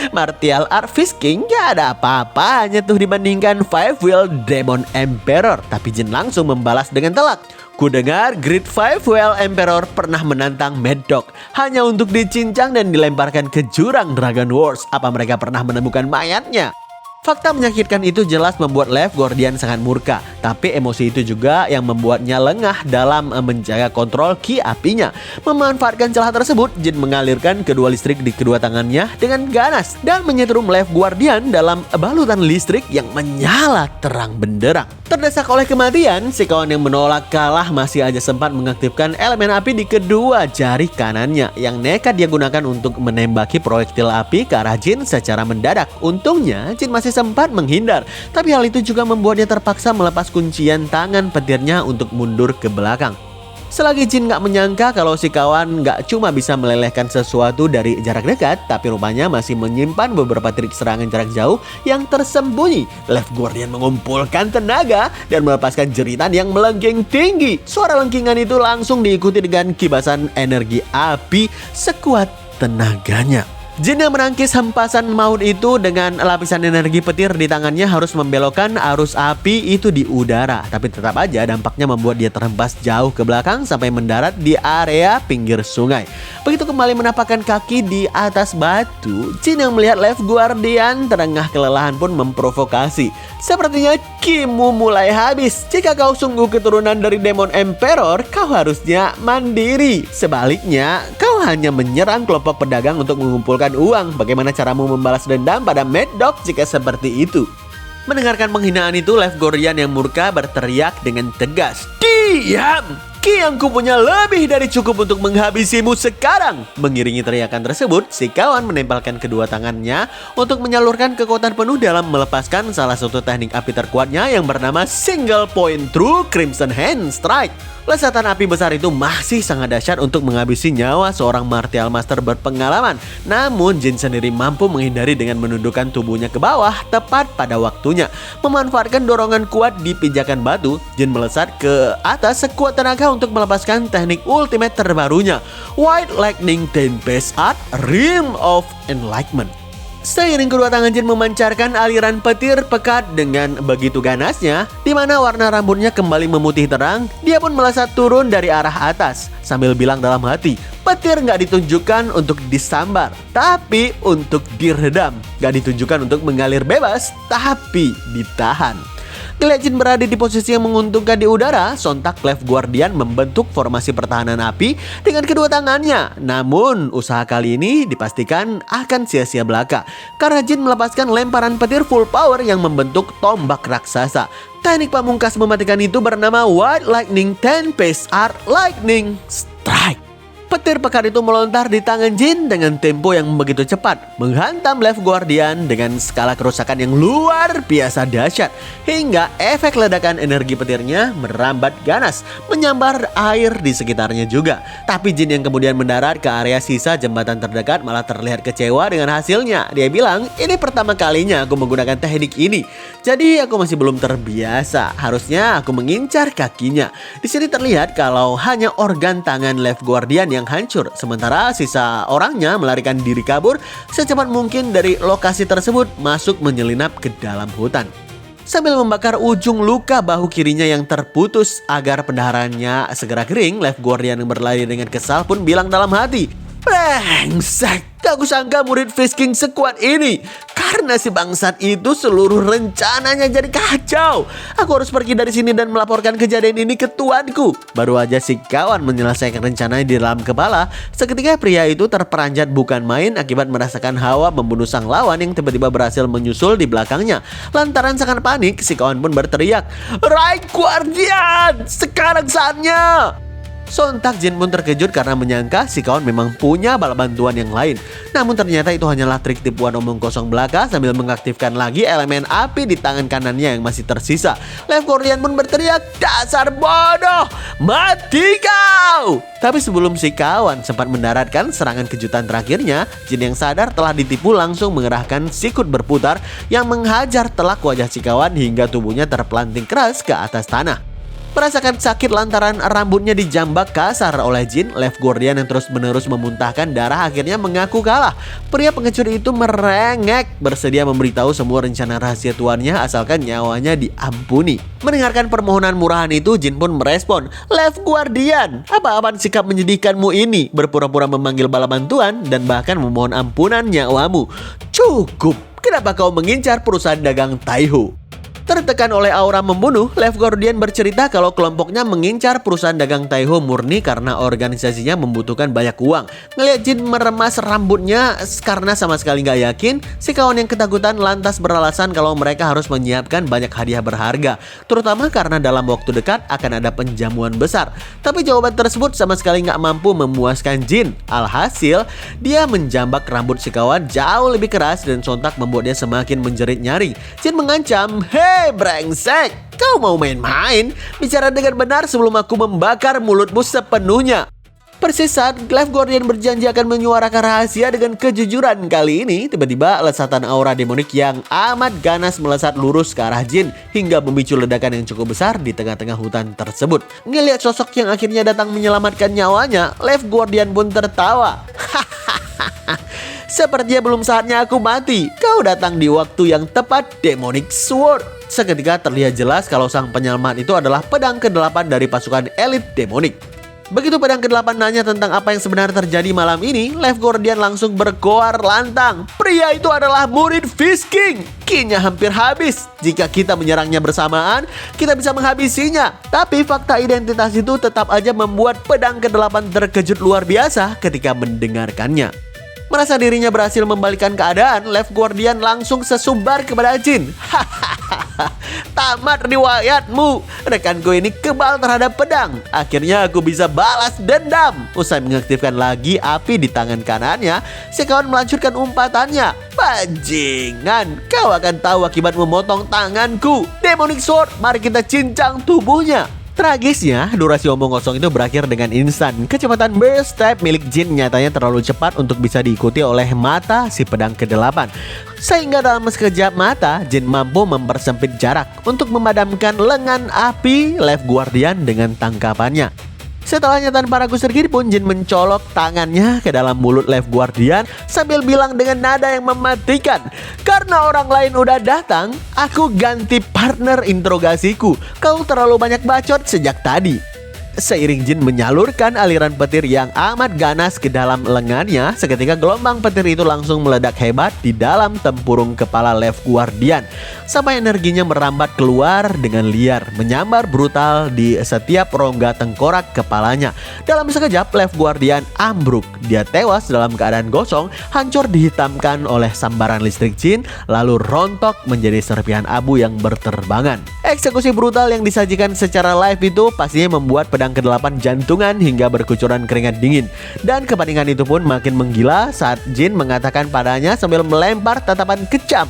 Martial Art Fist King gak ada apa-apanya tuh dibandingkan Firewell Demon Emperor. Tapi Jin langsung membalas dengan telak, "Ku dengar Great Firewell Emperor pernah menantang Mad Dog hanya untuk dicincang dan dilemparkan ke jurang Dragon Wars. Apa mereka pernah menemukan mayatnya?" Fakta menyakitkan itu jelas membuat Left Guardian sangat murka, tapi emosi itu juga yang membuatnya lengah dalam menjaga kontrol ki apinya. Memanfaatkan celah tersebut, Jin mengalirkan kedua listrik di kedua tangannya dengan ganas dan menyetrum Left Guardian dalam balutan listrik yang menyala terang benderang. Terdesak oleh kematian, si kawan yang menolak kalah masih aja sempat mengaktifkan elemen api di kedua jari kanannya yang nekat dia gunakan untuk menembaki proyektil api ke arah Jin secara mendadak. Untungnya, Jin masih sempat menghindar, tapi hal itu juga membuatnya terpaksa melepas kuncian tangan petirnya untuk mundur ke belakang. Selagi Jin gak menyangka kalau si kawan gak cuma bisa melelehkan sesuatu dari jarak dekat, tapi rupanya masih menyimpan beberapa trik serangan jarak jauh yang tersembunyi. Left Guardian mengumpulkan tenaga dan melepaskan jeritan yang melengking tinggi. Suara lengkingan itu langsung diikuti dengan kibasan energi api sekuat tenaganya. Jin yang menangkis hempasan maut itu dengan lapisan energi petir di tangannya harus membelokkan arus api itu di udara. Tapi tetap aja dampaknya membuat dia terhempas jauh ke belakang sampai mendarat di area pinggir sungai. Begitu kembali menapakkan kaki di atas batu, Jin yang melihat Left Guardian terengah kelelahan pun memprovokasi. "Sepertinya kimu mulai habis. Jika kau sungguh keturunan dari Demon Emperor, kau harusnya mandiri. Sebaliknya, kau hanya menyerang kelompok pedagang untuk mengumpulkan uang. Bagaimana caramu membalas dendam pada Mad Dog jika seperti itu?" Mendengarkan penghinaan itu, Left Guardian yang murka berteriak dengan tegas, "Diam! Ki yang kupunya lebih dari cukup untuk menghabisimu sekarang." Mengiringi teriakan tersebut, si kawan menempelkan kedua tangannya untuk menyalurkan kekuatan penuh dalam melepaskan salah satu teknik api terkuatnya yang bernama Single Point True Crimson Hand Strike. Lesatan api besar itu masih sangat dahsyat untuk menghabisi nyawa seorang martial master berpengalaman. Namun Jin sendiri mampu menghindari dengan menundukkan tubuhnya ke bawah tepat pada waktunya. Memanfaatkan dorongan kuat di pijakan batu, Jin melesat ke atas sekuat tenaga untuk melepaskan teknik ultimate terbarunya, White Lightning Tempest Art Rim of Enlightenment. Seiring kedua tangan Jin memancarkan aliran petir pekat dengan begitu ganasnya, di mana warna rambutnya kembali memutih terang, dia pun melesat turun dari arah atas sambil bilang dalam hati, petir nggak ditunjukkan untuk disambar, tapi untuk diredam. Nggak ditunjukkan untuk mengalir bebas, tapi ditahan. Ngeliat Jin berada di posisi yang menguntungkan di udara, sontak Clef Guardian membentuk formasi pertahanan api dengan kedua tangannya. Namun, usaha kali ini dipastikan akan sia-sia belaka karena Jin melepaskan lemparan petir full power yang membentuk tombak raksasa. Teknik pamungkas mematikan itu bernama White Lightning Tempest Art Lightning Strike. Petir pekat itu melontar di tangan Jin dengan tempo yang begitu cepat, menghantam Left Guardian dengan skala kerusakan yang luar biasa dahsyat, hingga efek ledakan energi petirnya merambat ganas, menyambar air di sekitarnya juga. Tapi Jin yang kemudian mendarat ke area sisa jembatan terdekat malah terlihat kecewa dengan hasilnya. Dia bilang, ini pertama kalinya aku menggunakan teknik ini, jadi aku masih belum terbiasa. Harusnya aku mengincar kakinya. Di sini terlihat kalau hanya organ tangan Left Guardian yang hancur, sementara sisa orangnya melarikan diri kabur secepat mungkin dari lokasi tersebut, masuk menyelinap ke dalam hutan. Sambil membakar ujung luka bahu kirinya yang terputus agar pendaharannya segera kering, Left Guardian yang berlari dengan kesal pun bilang dalam hati, brengsek, gak aku sangka murid Fish King sekuat ini. Karena si bangsat itu seluruh rencananya jadi kacau. Aku harus pergi dari sini dan melaporkan kejadian ini ke tuanku. Baru aja si kawan menyelesaikan rencananya di dalam kepala, seketika pria itu terperanjat bukan main akibat merasakan hawa membunuh sang lawan yang tiba-tiba berhasil menyusul di belakangnya. Lantaran sangat panik, si kawan pun berteriak, Right Guardian, sekarang saatnya. Sontak Jin pun terkejut karena menyangka si kawan memang punya bala bantuan yang lain. Namun ternyata itu hanyalah trik tipuan omong kosong belaka sambil mengaktifkan lagi elemen api di tangan kanannya yang masih tersisa. Left Guardian pun berteriak, dasar bodoh, mati kau! Tapi sebelum si kawan sempat mendaratkan serangan kejutan terakhirnya, Jin yang sadar telah ditipu langsung mengerahkan sikut berputar yang menghajar telak wajah si kawan hingga tubuhnya terpelanting keras ke atas tanah. Merasakan sakit lantaran rambutnya dijambak kasar oleh Jin, Left Guardian yang terus-menerus memuntahkan darah akhirnya mengaku kalah. Pria pengecut itu merengek, bersedia memberitahu semua rencana rahasia tuannya asalkan nyawanya diampuni. Mendengarkan permohonan murahan itu, Jin pun merespon, Left Guardian, apa-apaan sikap menyedihkanmu ini? Berpura-pura memanggil bala bantuan dan bahkan memohon ampunan nyawamu. Cukup, kenapa kau mengincar perusahaan dagang Taihu? Tertekan oleh aura membunuh, Left Guardian bercerita kalau kelompoknya mengincar perusahaan dagang Taiho murni karena organisasinya membutuhkan banyak uang. Ngeliat Jin meremas rambutnya karena sama sekali nggak yakin, si kawan yang ketakutan lantas beralasan kalau mereka harus menyiapkan banyak hadiah berharga, terutama karena dalam waktu dekat akan ada penjamuan besar. Tapi jawaban tersebut sama sekali nggak mampu memuaskan Jin. Alhasil, dia menjambak rambut si kawan jauh lebih keras dan sontak membuat dia semakin menjerit nyaring. Jin mengancam, Hei brengsek, kau mau main-main? Bicara dengan benar sebelum aku membakar mulutmu sepenuhnya. Persis saat Left Guardian berjanji akan menyuarakan rahasia dengan kejujuran, kali ini tiba-tiba lesatan aura demonik yang amat ganas melesat lurus ke arah Jin hingga memicu ledakan yang cukup besar di tengah-tengah hutan tersebut. Ngelihat sosok yang akhirnya datang menyelamatkan nyawanya, Left Guardian pun tertawa. Sepertinya belum saatnya aku mati. Kau datang di waktu yang tepat, Demonic Sword. Seketika terlihat jelas kalau sang penyelamat itu adalah pedang ke-8 dari pasukan elit demonik. Begitu pedang ke-8 nanya tentang apa yang sebenarnya terjadi malam ini, Left Guardian langsung berkoar lantang. Pria itu adalah murid Fish King. Ki-nya hampir habis. Jika kita menyerangnya bersamaan, kita bisa menghabisinya. Tapi fakta identitas itu tetap aja membuat pedang ke-8 terkejut luar biasa ketika mendengarkannya. Merasa dirinya berhasil membalikkan keadaan, Left Guardian langsung sesumbar kepada Jin. Tamat riwayatmu. Rekanku ini kebal terhadap pedang. Akhirnya aku bisa balas dendam. Usai mengaktifkan lagi api di tangan kanannya, si kawan melanjutkan umpatannya. Bajingan, kau akan tahu akibat memotong tanganku. Demonic Sword, mari kita cincang tubuhnya. Tragisnya, durasi omong kosong itu berakhir dengan instan. Kecepatan burst type milik Jin nyatanya terlalu cepat untuk bisa diikuti oleh mata si pedang ke-8. Sehingga dalam sekejap mata, Jin mampu mempersempit jarak untuk memadamkan lengan api Left Guardian dengan tangkapannya. Setelahnya tanpa ragu sedikit pun Jin mencolok tangannya ke dalam mulut Life Guardian sambil bilang dengan nada yang mematikan, "Karena orang lain udah datang, aku ganti partner interogasiku. Kau terlalu banyak bacot sejak tadi." Seiring Jin menyalurkan aliran petir yang amat ganas ke dalam lengannya, seketika gelombang petir itu langsung meledak hebat di dalam tempurung kepala Life Guardian sampai energinya merambat keluar dengan liar, menyambar brutal di setiap rongga tengkorak kepalanya. Dalam sekejap Life Guardian ambruk. Dia tewas dalam keadaan gosong, hancur dihitamkan oleh sambaran listrik Jin, lalu rontok menjadi serpihan abu yang berterbangan. Eksekusi brutal yang disajikan secara live itu pastinya membuat pedang ke-8 jantungan hingga berkucuran keringat dingin. Dan kepaningan itu pun makin menggila saat Jin mengatakan padanya sambil melempar tatapan kejam,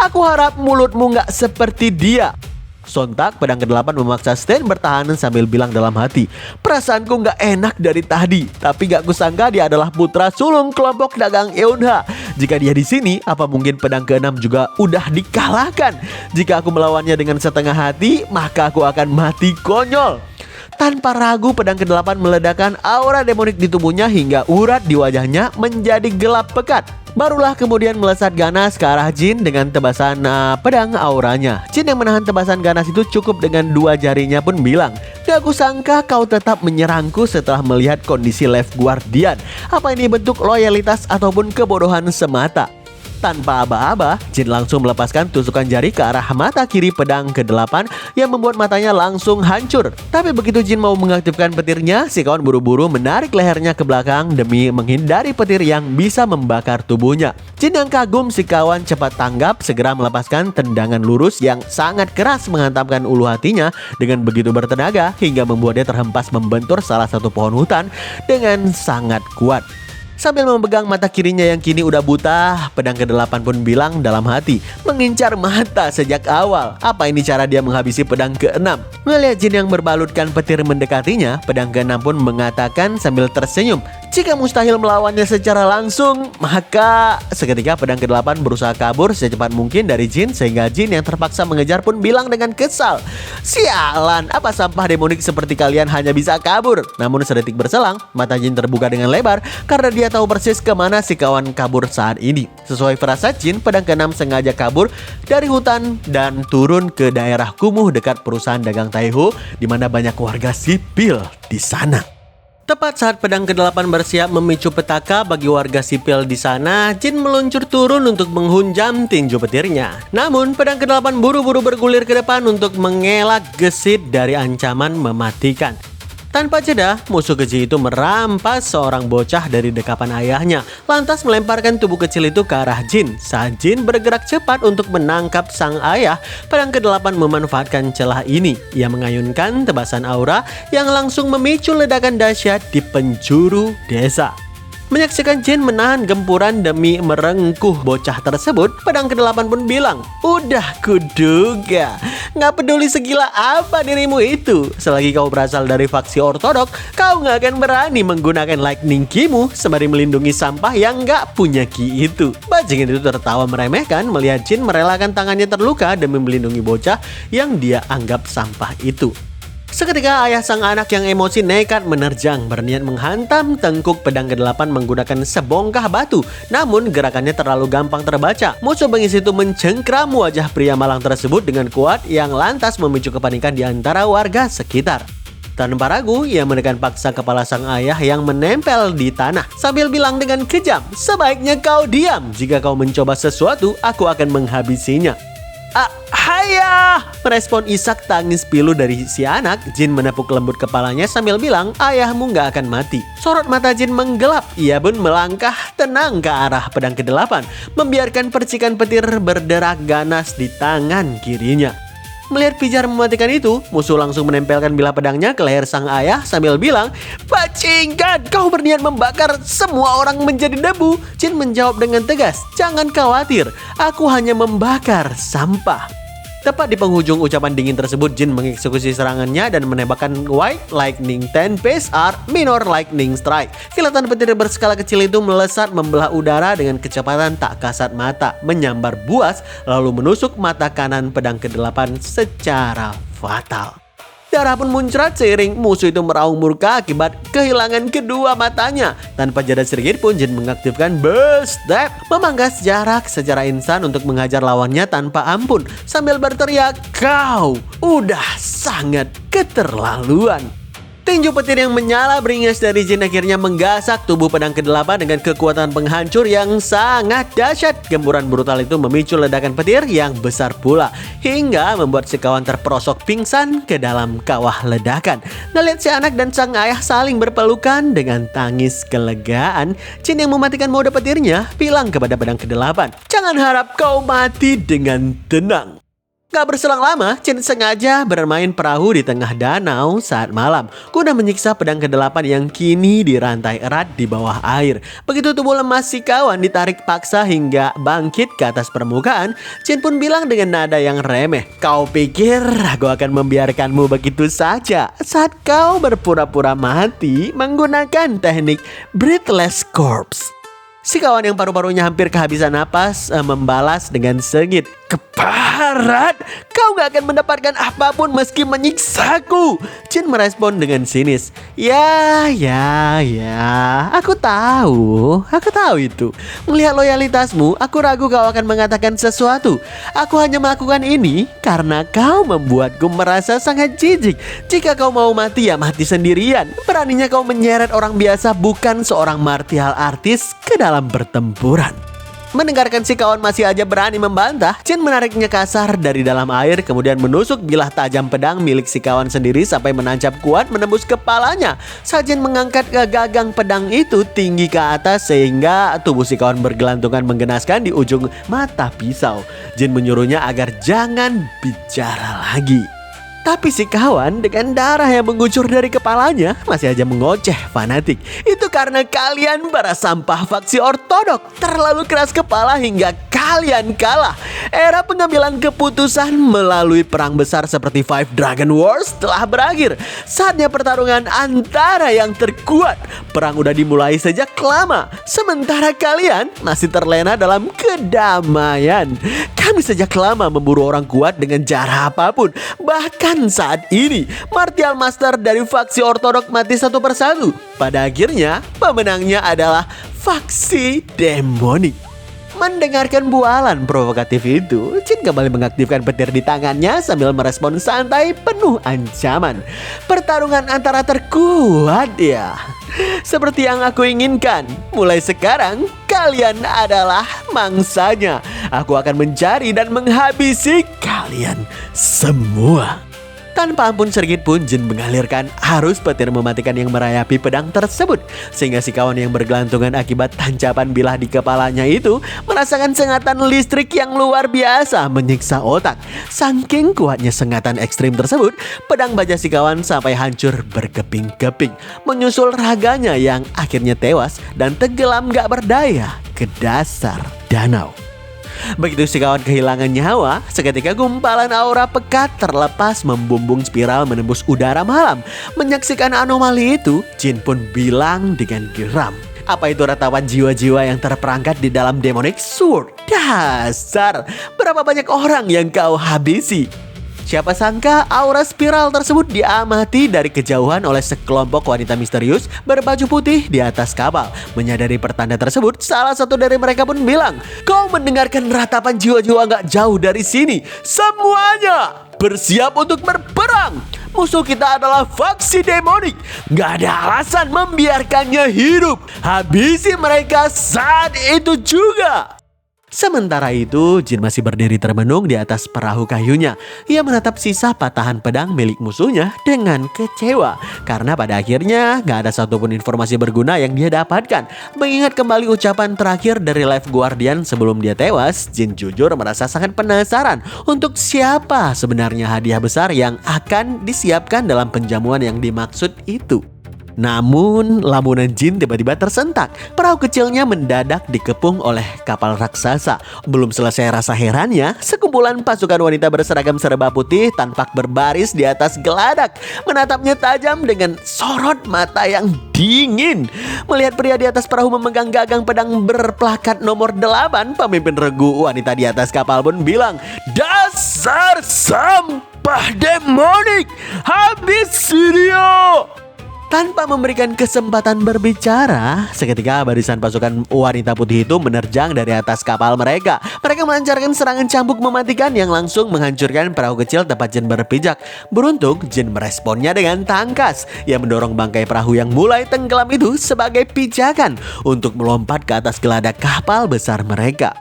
"Aku harap mulutmu nggak seperti dia." Sontak pedang ke-8 memaksa Stan bertahan sambil bilang dalam hati, "Perasaanku nggak enak dari tadi, tapi gak kusangka dia adalah putra sulung kelompok dagang Eunha. Jika dia di sini, apa mungkin pedang ke-6 juga udah dikalahkan? Jika aku melawannya dengan setengah hati, maka aku akan mati konyol." Tanpa ragu pedang ke-8 meledakkan aura demonik di tubuhnya hingga urat di wajahnya menjadi gelap pekat. Barulah kemudian melesat ganas ke arah Jin dengan tebasan pedang auranya. Jin yang menahan tebasan ganas itu cukup dengan 2 jarinya pun bilang, "Gak kusangka kau tetap menyerangku setelah melihat kondisi Life Guardian. Apa ini bentuk loyalitas ataupun kebodohan semata?" Tanpa aba-aba, Jin langsung melepaskan tusukan jari ke arah mata kiri pedang ke-8 yang membuat matanya langsung hancur. Tapi begitu Jin mau mengaktifkan petirnya, si kawan buru-buru menarik lehernya ke belakang demi menghindari petir yang bisa membakar tubuhnya. Jin yang kagum si kawan cepat tanggap, segera melepaskan tendangan lurus yang sangat keras menghantamkan ulu hatinya dengan begitu bertenaga hingga membuatnya terhempas membentur salah satu pohon hutan dengan sangat kuat. Sambil memegang mata kirinya yang kini udah buta, pedang ke-8 pun bilang dalam hati, mengincar mata sejak awal. Apa ini cara dia menghabisi pedang ke-6? Melihat Jin yang berbalutkan petir mendekatinya, pedang ke-6 pun mengatakan sambil tersenyum, "Jika mustahil melawannya secara langsung, maka..." Seketika pedang ke-8 berusaha kabur secepat mungkin dari Jin, sehingga Jin yang terpaksa mengejar pun bilang dengan kesal, "Sialan, apa sampah demonik seperti kalian hanya bisa kabur?" Namun sedetik berselang, mata Jin terbuka dengan lebar karena dia tahu persis kemana si kawan kabur saat ini. Sesuai firasat Jin, pedang ke-6 sengaja kabur dari hutan dan turun ke daerah kumuh dekat perusahaan dagang Taihu, di mana banyak warga sipil di sana. Tepat saat pedang ke-8 bersiap memicu petaka bagi warga sipil di sana, Jin meluncur turun untuk menghunjam tinju petirnya. Namun pedang ke-8 buru-buru bergulir ke depan untuk mengelak gesit dari ancaman mematikan. Tanpa jeda, musuh keji itu merampas seorang bocah dari dekapan ayahnya, lantas melemparkan tubuh kecil itu ke arah Jin. Saat Jin bergerak cepat untuk menangkap sang ayah, pedang ke-8 memanfaatkan celah ini. Ia mengayunkan tebasan aura yang langsung memicu ledakan dahsyat di penjuru desa. Menyaksikan Jin menahan gempuran demi merengkuh bocah tersebut, pedang ke-8 pun bilang, "Udah kuduga, nggak peduli segila apa dirimu itu. Selagi kau berasal dari faksi ortodok, kau nggak akan berani menggunakan lightning ki-mu sembari melindungi sampah yang nggak punya ki itu." Bajingan itu tertawa meremehkan melihat Jin merelakan tangannya terluka demi melindungi bocah yang dia anggap sampah itu. Seketika ayah sang anak yang emosi nekat menerjang, berniat menghantam tengkuk pedang ke-8 menggunakan sebongkah batu. Namun gerakannya terlalu gampang terbaca. Musuh bengis itu mencengkram wajah pria malang tersebut dengan kuat yang lantas memicu kepanikan di antara warga sekitar. Tanpa ragu, ia menekan paksa kepala sang ayah yang menempel di tanah sambil bilang dengan kejam, "Sebaiknya kau diam. Jika kau mencoba sesuatu, aku akan menghabisinya." "Ayah!" merespon isak tangis pilu dari si anak. Jin menepuk lembut kepalanya sambil bilang, "Ayahmu nggak akan mati." Sorot mata Jin menggelap. Ia pun melangkah tenang ke arah pedang ke-8, membiarkan percikan petir berderak ganas di tangan kirinya. Melihat pijar mematikan itu, musuh langsung menempelkan bilah pedangnya ke leher sang ayah sambil bilang, "Bajingan, kau berniat membakar semua orang menjadi debu." Jin menjawab dengan tegas, "Jangan khawatir, aku hanya membakar sampah." Tepat di penghujung ucapan dingin tersebut, Jin mengeksekusi serangannya dan menembakkan White Lightning 10 PSR Minor Lightning Strike. Kilatan petir berskala kecil itu melesat membelah udara dengan kecepatan tak kasat mata, menyambar buas lalu menusuk mata kanan pedang ke-8 secara fatal. Darah pun muncrat seiring musuh itu meraung murka akibat kehilangan kedua matanya. Tanpa jeda sedikit pun Jin mengaktifkan Burst Step, memangkas jarak secara instan untuk menghajar lawannya tanpa ampun sambil berteriak, "Kau udah sangat keterlaluan." Tinju petir yang menyala beringas dari Jin akhirnya menggasak tubuh pedang ke-8 dengan kekuatan penghancur yang sangat dahsyat. Gempuran brutal itu memicu ledakan petir yang besar pula, hingga membuat si kawan terperosok pingsan ke dalam kawah ledakan. Ngeliat si anak dan sang ayah saling berpelukan dengan tangis kelegaan, Jin yang mematikan mode petirnya bilang kepada pedang ke-8, "Jangan harap kau mati dengan tenang." Gak berselang lama, Jin sengaja bermain perahu di tengah danau saat malam guna menyiksa pedang ke-8 yang kini dirantai erat di bawah air. Begitu tubuh lemas si kawan ditarik paksa hingga bangkit ke atas permukaan, Jin pun bilang dengan nada yang remeh, "Kau pikir aku akan membiarkanmu begitu saja saat kau berpura-pura mati menggunakan teknik Breathless Corpse?" Si kawan yang paru-parunya hampir kehabisan napas membalas dengan sengit, "Keparat, kau gak akan mendapatkan apapun meski menyiksaku." Jin merespon dengan sinis, Ya, aku tahu itu. Melihat loyalitasmu, aku ragu kau akan mengatakan sesuatu. Aku hanya melakukan ini karena kau membuatku merasa sangat jijik. Jika kau mau mati, ya mati sendirian. Beraninya kau menyeret orang biasa, bukan seorang martial artis, ke dalam pertempuran. Mendengarkan si kawan masih aja berani membantah, Jin menariknya kasar dari dalam air, kemudian menusuk bilah tajam pedang milik si kawan sendiri sampai menancap kuat menembus kepalanya. Saat Jin mengangkat gagang pedang itu tinggi ke atas sehingga tubuh si kawan bergelantungan menggenaskan di ujung mata pisau. Jin menyuruhnya agar jangan bicara lagi. Tapi si kawan dengan darah yang mengucur dari kepalanya masih aja mengoceh fanatik. Itu karena kalian para sampah faksi ortodok terlalu keras kepala hingga kalian kalah. Era pengambilan keputusan melalui perang besar seperti Five Dragon Wars telah berakhir. Saatnya pertarungan antara yang terkuat. Perang udah dimulai sejak lama, sementara kalian masih terlena dalam kedamaian. Kami sejak lama memburu orang kuat dengan cara apapun. Bahkan saat ini, martial master dari faksi ortodok mati satu persatu. Pada akhirnya, pemenangnya adalah faksi demonik. Mendengarkan bualan provokatif itu, Jin kembali mengaktifkan petir di tangannya sambil merespon santai penuh ancaman. Pertarungan antara terkuat ya. Seperti yang aku inginkan. Mulai sekarang, kalian adalah mangsanya. Aku akan mencari dan menghabisi kalian semua. Tanpa ampun sedikit pun Jin mengalirkan arus petir mematikan yang merayapi pedang tersebut, sehingga si kawan yang bergelantungan akibat tancapan bilah di kepalanya itu merasakan sengatan listrik yang luar biasa menyiksa otak. Saking kuatnya sengatan ekstrim tersebut, pedang baja si kawan sampai hancur berkeping-keping, menyusul raganya yang akhirnya tewas dan tenggelam gak berdaya ke dasar danau. Begitu si kawan kehilangan nyawa, seketika gumpalan aura pekat terlepas membumbung spiral menembus udara malam. Menyaksikan anomali itu, Jin pun bilang dengan geram, "Apa itu ratapan jiwa-jiwa yang terperangkap di dalam demonic sword? Dasar, berapa banyak orang yang kau habisi?" Siapa sangka aura spiral tersebut diamati dari kejauhan oleh sekelompok wanita misterius berbaju putih di atas kapal. Menyadari pertanda tersebut, salah satu dari mereka pun bilang, "Kau mendengarkan ratapan jiwa-jiwa gak jauh dari sini. Semuanya bersiap untuk berperang. Musuh kita adalah faksi demonik. Gak ada alasan membiarkannya hidup. Habisi mereka saat itu juga." Sementara itu, Jin masih berdiri termenung di atas perahu kayunya. Ia menatap sisa patahan pedang milik musuhnya dengan kecewa, karena pada akhirnya gak ada satupun informasi berguna yang dia dapatkan. Mengingat kembali ucapan terakhir dari Life Guardian sebelum dia tewas, Jin jujur merasa sangat penasaran untuk siapa sebenarnya hadiah besar yang akan disiapkan dalam penjamuan yang dimaksud itu. Namun, lamunan Jin tiba-tiba tersentak. Perahu kecilnya mendadak dikepung oleh kapal raksasa. Belum selesai rasa herannya, sekumpulan pasukan wanita berseragam serba putih tampak berbaris di atas geladak, menatapnya tajam dengan sorot mata yang dingin. Melihat pria di atas perahu memegang gagang pedang berplakat nomor 8, pemimpin regu wanita di atas kapal pun bilang, "Das Dasar sampah demonik, habis video. Tanpa memberikan kesempatan berbicara, seketika barisan pasukan wanita putih itu menerjang dari atas kapal mereka. Mereka melancarkan serangan cambuk mematikan yang langsung menghancurkan perahu kecil tempat Jin berpijak. Beruntung, Jin meresponnya dengan tangkas. Ia mendorong bangkai perahu yang mulai tenggelam itu sebagai pijakan untuk melompat ke atas geladak kapal besar mereka.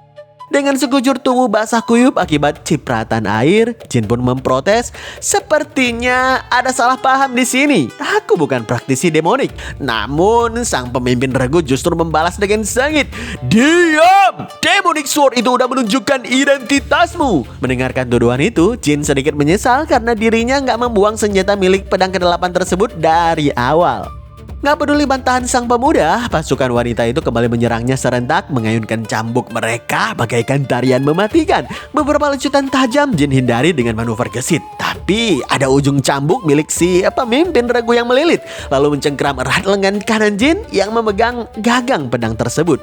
Dengan sekujur tubuh basah kuyup akibat cipratan air, Jin pun memprotes, "Sepertinya ada salah paham di sini. Aku bukan praktisi demonik." Namun sang pemimpin regu justru membalas dengan sengit, "Diam! Demonic Sword itu udah menunjukkan identitasmu." Mendengarkan tuduhan itu, Jin sedikit menyesal karena dirinya nggak membuang senjata milik pedang ke-8 tersebut dari awal. Gak peduli bantahan sang pemuda, pasukan wanita itu kembali menyerangnya serentak, mengayunkan cambuk mereka bagaikan tarian mematikan. Beberapa lecutan tajam Jin hindari dengan manuver gesit. Tapi ada ujung cambuk milik si pemimpin regu yang melilit, lalu mencengkram erat lengan kanan Jin yang memegang gagang pedang tersebut.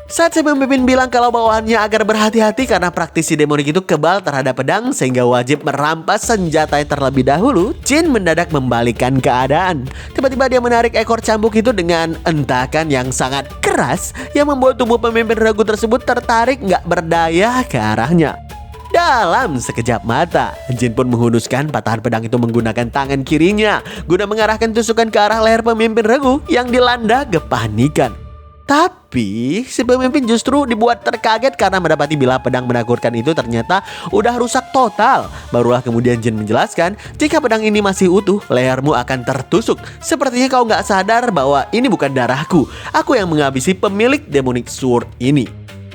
Saat si pemimpin bilang kalau bawahannya agar berhati-hati karena praktisi demonik itu kebal terhadap pedang sehingga wajib merampas senjata terlebih dahulu, Jin mendadak membalikkan keadaan. Tiba-tiba dia menarik ekor cambuk itu dengan entakan yang sangat keras yang membuat tubuh pemimpin regu tersebut tertarik nggak berdaya ke arahnya. Dalam sekejap mata, Jin pun menghunuskan patahan pedang itu menggunakan tangan kirinya guna mengarahkan tusukan ke arah leher pemimpin regu yang dilanda kepanikan. Tapi si pemimpin justru dibuat terkaget karena mendapati bilah pedang menakutkan itu ternyata udah rusak total. Barulah kemudian Jin menjelaskan, "Jika pedang ini masih utuh, lehermu akan tertusuk. Sepertinya kau nggak sadar bahwa ini bukan darahku. Aku yang menghabisi pemilik Demonic Sword ini."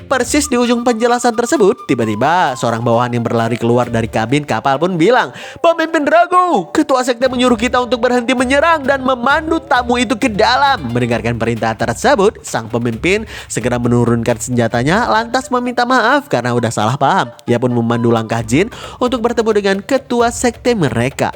Persis di ujung penjelasan tersebut, tiba-tiba seorang bawahan yang berlari keluar dari kabin kapal pun bilang, "Pemimpin regu, ketua sekte menyuruh kita untuk berhenti menyerang dan memandu tamu itu ke dalam." Mendengarkan perintah tersebut, sang pemimpin segera menurunkan senjatanya lantas meminta maaf karena udah salah paham. Ia pun memandu langkah Jin untuk bertemu dengan ketua sekte mereka.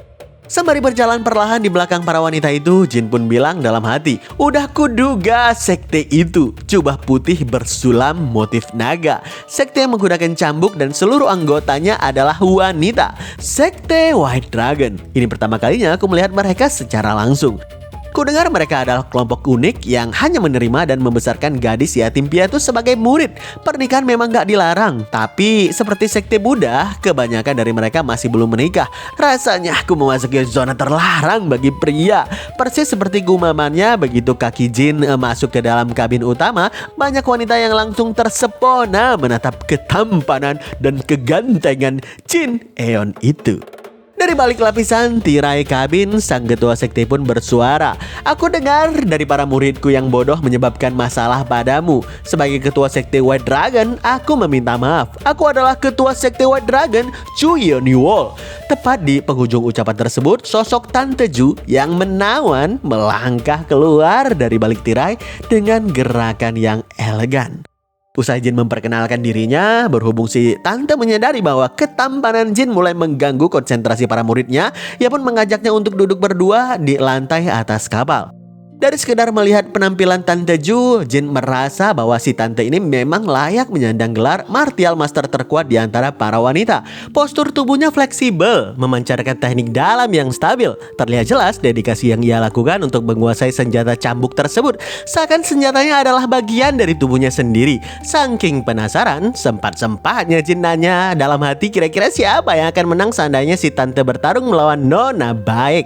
Sembari berjalan perlahan di belakang para wanita itu, Jin pun bilang dalam hati, "Udah kuduga sekte itu jubah putih bersulam motif naga. Sekte yang menggunakan cambuk dan seluruh anggotanya adalah wanita. Sekte White Dragon. Ini pertama kalinya aku melihat mereka secara langsung. Kudengar mereka adalah kelompok unik yang hanya menerima dan membesarkan gadis yatim piatu sebagai murid. Pernikahan memang gak dilarang, tapi seperti sekte Buddha, kebanyakan dari mereka masih belum menikah. Rasanya aku memasuki zona terlarang bagi pria." Persis seperti gumamannya, begitu kaki Jin masuk ke dalam kabin utama, banyak wanita yang langsung tersepona menatap ketampanan dan kegantengan Jin Eon itu. Dari balik lapisan tirai kabin, sang ketua sekte pun bersuara, "Aku dengar dari para muridku yang bodoh menyebabkan masalah padamu. Sebagai ketua sekte White Dragon, aku meminta maaf. Aku adalah ketua sekte White Dragon, Chu Yeon-wol." Tepat di penghujung ucapan tersebut, sosok Tante Ju yang menawan melangkah keluar dari balik tirai dengan gerakan yang elegan. Usai Jin memperkenalkan dirinya, berhubung si tante menyadari bahwa ketampanan Jin mulai mengganggu konsentrasi para muridnya, ia pun mengajaknya untuk duduk berdua di lantai atas kapal. Dari sekedar melihat penampilan Tante Ju, Jin merasa bahwa si tante ini memang layak menyandang gelar martial master terkuat di antara para wanita. Postur tubuhnya fleksibel, memancarkan teknik dalam yang stabil. Terlihat jelas dedikasi yang ia lakukan untuk menguasai senjata cambuk tersebut. Seakan senjatanya adalah bagian dari tubuhnya sendiri. Saking penasaran, sempat-sempatnya Jin nanya dalam hati kira-kira siapa yang akan menang seandainya si tante bertarung melawan nona baik.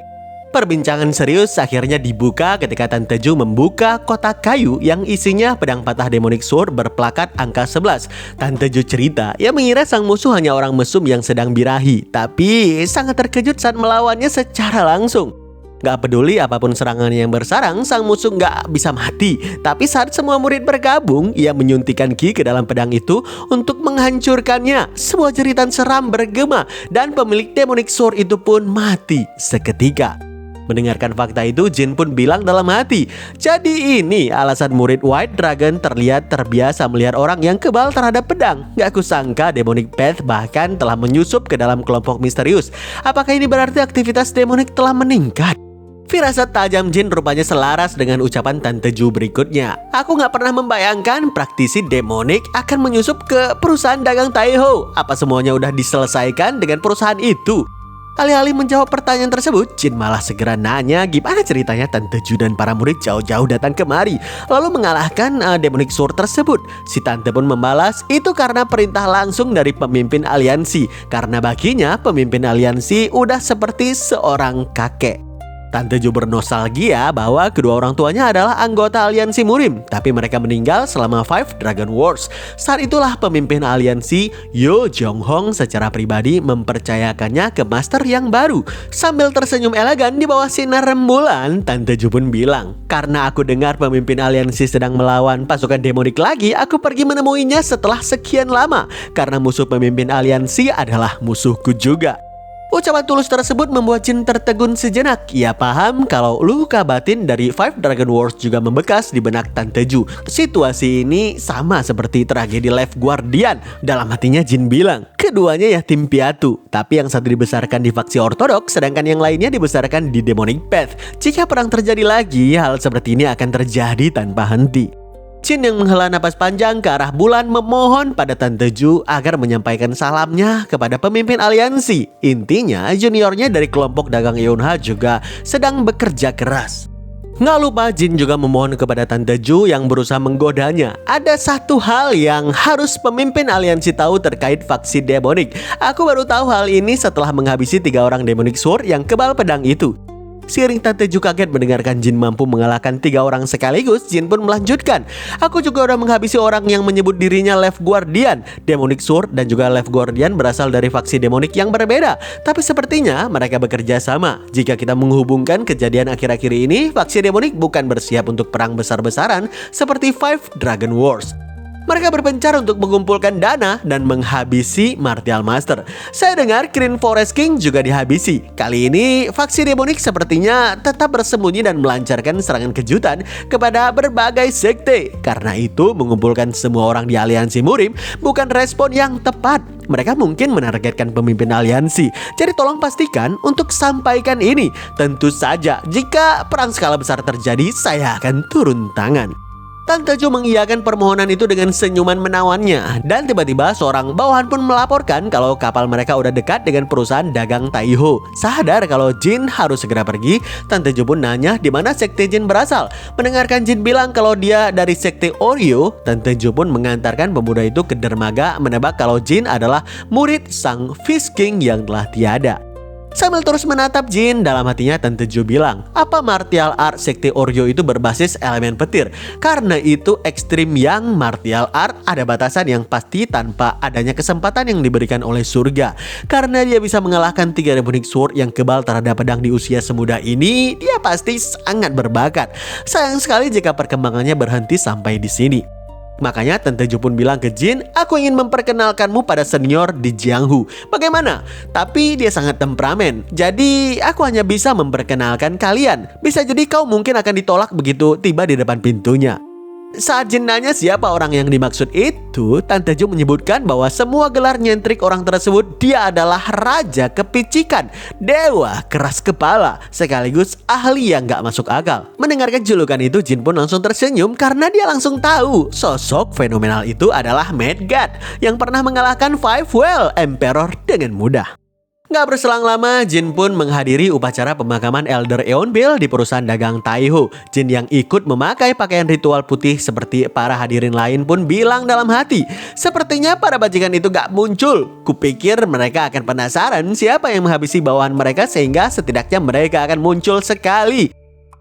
Perbincangan serius akhirnya dibuka ketika Tante Ju membuka kotak kayu yang isinya pedang patah Demonic Sword berplakat angka 11. Tante Ju cerita, ia mengira sang musuh hanya orang mesum yang sedang birahi, tapi sangat terkejut saat melawannya secara langsung. Gak peduli apapun serangan yang bersarang, sang musuh gak bisa mati. Tapi saat semua murid bergabung, ia menyuntikkan ki ke dalam pedang itu untuk menghancurkannya. Sebuah jeritan seram bergema dan pemilik Demonic Sword itu pun mati seketika. Mendengarkan fakta itu, Jin pun bilang dalam hati, "Jadi ini alasan murid White Dragon terlihat terbiasa melihat orang yang kebal terhadap pedang. Gak kusangka Demonic Path bahkan telah menyusup ke dalam kelompok misterius. Apakah ini berarti aktivitas demonik telah meningkat?" Firasat tajam Jin rupanya selaras dengan ucapan Tante Ju berikutnya. Aku nggak pernah membayangkan praktisi demonik akan menyusup ke perusahaan dagang Taiho. Apa semuanya udah diselesaikan dengan perusahaan itu? Alih-alih menjawab pertanyaan tersebut, Jin malah segera nanya gimana ceritanya Tante Ju dan para murid jauh-jauh datang kemari, lalu mengalahkan demonic sword tersebut. Si Tante pun membalas, itu karena perintah langsung dari pemimpin aliansi, karena baginya pemimpin aliansi udah seperti seorang kakek. Tante Ju bernostalgia bahwa kedua orang tuanya adalah anggota aliansi Murim, tapi mereka meninggal selama Five Dragon Wars. Saat itulah pemimpin aliansi Yo Jong Hong secara pribadi mempercayakannya ke master yang baru. Sambil tersenyum elegan di bawah sinar rembulan, Tante Ju pun bilang, karena aku dengar pemimpin aliansi sedang melawan pasukan demonik lagi, aku pergi menemuinya setelah sekian lama. Karena musuh pemimpin aliansi adalah musuhku juga. Ucapan tulus tersebut membuat Jin tertegun sejenak. Ia paham kalau luka batin dari Five Dragon Wars juga membekas di benak Tante Ju. Situasi ini sama seperti tragedi Left Guardian. Dalam hatinya Jin bilang, keduanya ya tim piatu, tapi yang satu dibesarkan di faksi ortodoks, sedangkan yang lainnya dibesarkan di demonic path. Jika perang terjadi lagi, hal seperti ini akan terjadi tanpa henti. Jin yang menghela napas panjang ke arah bulan memohon pada Tante Ju agar menyampaikan salamnya kepada pemimpin aliansi. Intinya juniornya dari kelompok dagang Eunha juga sedang bekerja keras. Nggak lupa Jin juga memohon kepada Tante Ju yang berusaha menggodanya. Ada satu hal yang harus pemimpin aliansi tahu terkait faksi demonik. Aku baru tahu hal ini setelah menghabisi 3 orang demonic sword yang kebal pedang itu. Seiring Tante Ju kaget mendengarkan Jin mampu mengalahkan 3 orang sekaligus, Jin pun melanjutkan. Aku juga udah menghabisi orang yang menyebut dirinya Left Guardian. Demonic Sword dan juga Left Guardian berasal dari faksi demonik yang berbeda. Tapi sepertinya mereka bekerja sama. Jika kita menghubungkan kejadian akhir-akhir ini, faksi demonik bukan bersiap untuk perang besar-besaran seperti Five Dragon Wars. Mereka berpencar untuk mengumpulkan dana dan menghabisi Martial Master. Saya dengar Green Forest King juga dihabisi. Kali ini faksi demonik sepertinya tetap bersembunyi dan melancarkan serangan kejutan kepada berbagai sekte. Karena itu mengumpulkan semua orang di aliansi Murim bukan respon yang tepat. Mereka mungkin menargetkan pemimpin aliansi. Jadi tolong pastikan untuk sampaikan ini. Tentu saja jika perang skala besar terjadi, saya akan turun tangan. Tante Ju mengiyakan permohonan itu dengan senyuman menawannya. Dan tiba-tiba seorang bawahan pun melaporkan kalau kapal mereka udah dekat dengan perusahaan dagang Taiho. Sadar kalau Jin harus segera pergi, Tante Ju pun nanya di mana sekte Jin berasal. Mendengarkan Jin bilang kalau dia dari sekte Oreo, Tante Ju pun mengantarkan pemuda itu ke dermaga menebak kalau Jin adalah murid sang Fish King yang telah tiada. Sambil terus menatap Jin, dalam hatinya Tante Ju bilang, apa martial art sekte Oreo itu berbasis elemen petir? Karena itu ekstrim yang martial art ada batasan yang pasti tanpa adanya kesempatan yang diberikan oleh surga. Karena dia bisa mengalahkan 3 demonic sword yang kebal terhadap pedang di usia semuda ini, dia pasti sangat berbakat. Sayang sekali jika perkembangannya berhenti sampai di sini. Makanya Tante Ju pun bilang ke Jin, aku ingin memperkenalkanmu pada senior di Jianghu. Bagaimana? Tapi dia sangat temperamen. Jadi aku hanya bisa memperkenalkan kalian. Bisa jadi kau mungkin akan ditolak begitu tiba di depan pintunya. Saat Jin nanya siapa orang yang dimaksud itu, Tante Ju menyebutkan bahwa semua gelar nyentrik orang tersebut dia adalah Raja Kepicikan, Dewa Keras Kepala, sekaligus ahli yang gak masuk akal. Mendengarkan julukan itu, Jin pun langsung tersenyum karena dia langsung tahu sosok fenomenal itu adalah Mad God yang pernah mengalahkan Five Well Emperor dengan mudah. Gak berselang lama, Jin pun menghadiri upacara pemakaman Elder Eonbil di perusahaan dagang Taiho. Jin yang ikut memakai pakaian ritual putih seperti para hadirin lain pun bilang dalam hati, sepertinya para bajingan itu gak muncul. Kupikir mereka akan penasaran siapa yang menghabisi bawahan mereka sehingga setidaknya mereka akan muncul sekali.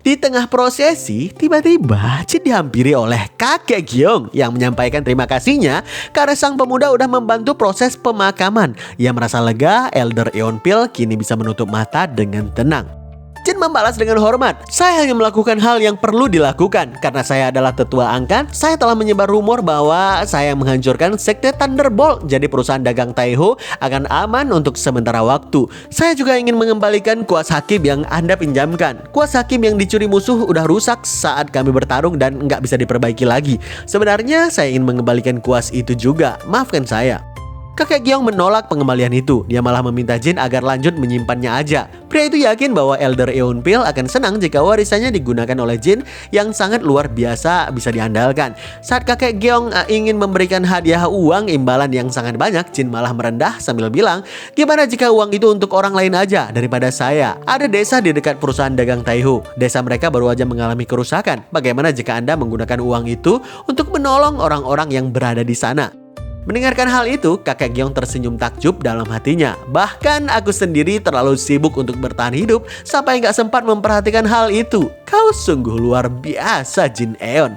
Di tengah prosesi, tiba-tiba Jin dihampiri oleh kakek Gyeong yang menyampaikan terima kasihnya karena sang pemuda udah membantu proses pemakaman. Ia merasa lega, Elder Eonpil kini bisa menutup mata dengan tenang. Jin membalas dengan hormat, saya hanya melakukan hal yang perlu dilakukan. Karena saya adalah tetua angkat, saya telah menyebar rumor bahwa saya menghancurkan sekte Thunderbolt. Jadi perusahaan dagang Taiho akan aman untuk sementara waktu. Saya juga ingin mengembalikan kuas hakim yang Anda pinjamkan. Kuas hakim yang dicuri musuh udah rusak saat kami bertarung dan nggak bisa diperbaiki lagi. Sebenarnya saya ingin mengembalikan kuas itu juga, maafkan saya. Kakek Gyeong menolak pengembalian itu. Dia malah meminta Jin agar lanjut menyimpannya aja. Pria itu yakin bahwa Elder Eunpil akan senang jika warisannya digunakan oleh Jin yang sangat luar biasa bisa diandalkan. Saat kakek Gyeong ingin memberikan hadiah uang imbalan yang sangat banyak, Jin malah merendah sambil bilang, "Gimana jika uang itu untuk orang lain aja daripada saya? Ada desa di dekat perusahaan dagang Taihu. Desa mereka baru aja mengalami kerusakan. Bagaimana jika Anda menggunakan uang itu untuk menolong orang-orang yang berada di sana?" Mendengarkan hal itu, kakek Gyeong tersenyum takjub dalam hatinya. Bahkan aku sendiri terlalu sibuk untuk bertahan hidup sampai nggak sempat memperhatikan hal itu. Kau sungguh luar biasa, Jin Eon.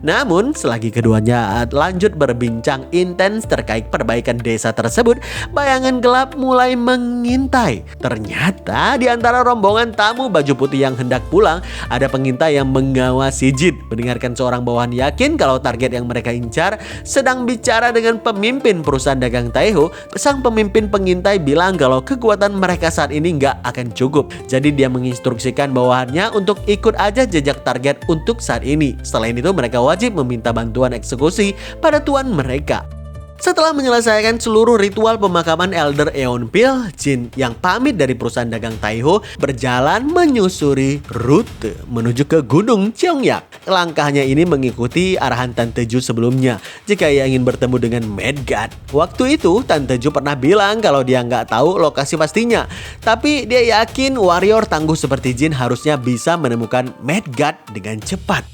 Namun, selagi keduanya lanjut berbincang intens terkait perbaikan desa tersebut, bayangan gelap mulai mengintai. Ternyata di antara rombongan tamu baju putih yang hendak pulang, ada pengintai yang mengawasi Jin. Mendengarkan seorang bawahan yakin kalau target yang mereka incar sedang bicara dengan pemimpin perusahaan dagang Taihu, sang pemimpin pengintai bilang kalau kekuatan mereka saat ini nggak akan cukup. Jadi dia menginstruksikan bawahannya untuk ikut aja jejak target untuk saat ini. Selain itu, mereka wajib meminta bantuan eksekusi pada tuan mereka. Setelah menyelesaikan seluruh ritual pemakaman Elder Eunpil, Jin yang pamit dari perusahaan dagang Taihu berjalan menyusuri rute menuju ke Gunung Cheongyak. Langkahnya ini mengikuti arahan Tante Ju sebelumnya jika ia ingin bertemu dengan Mad God. Waktu itu Tante Ju pernah bilang kalau dia nggak tahu lokasi pastinya, tapi dia yakin warrior tangguh seperti Jin harusnya bisa menemukan Mad God dengan cepat.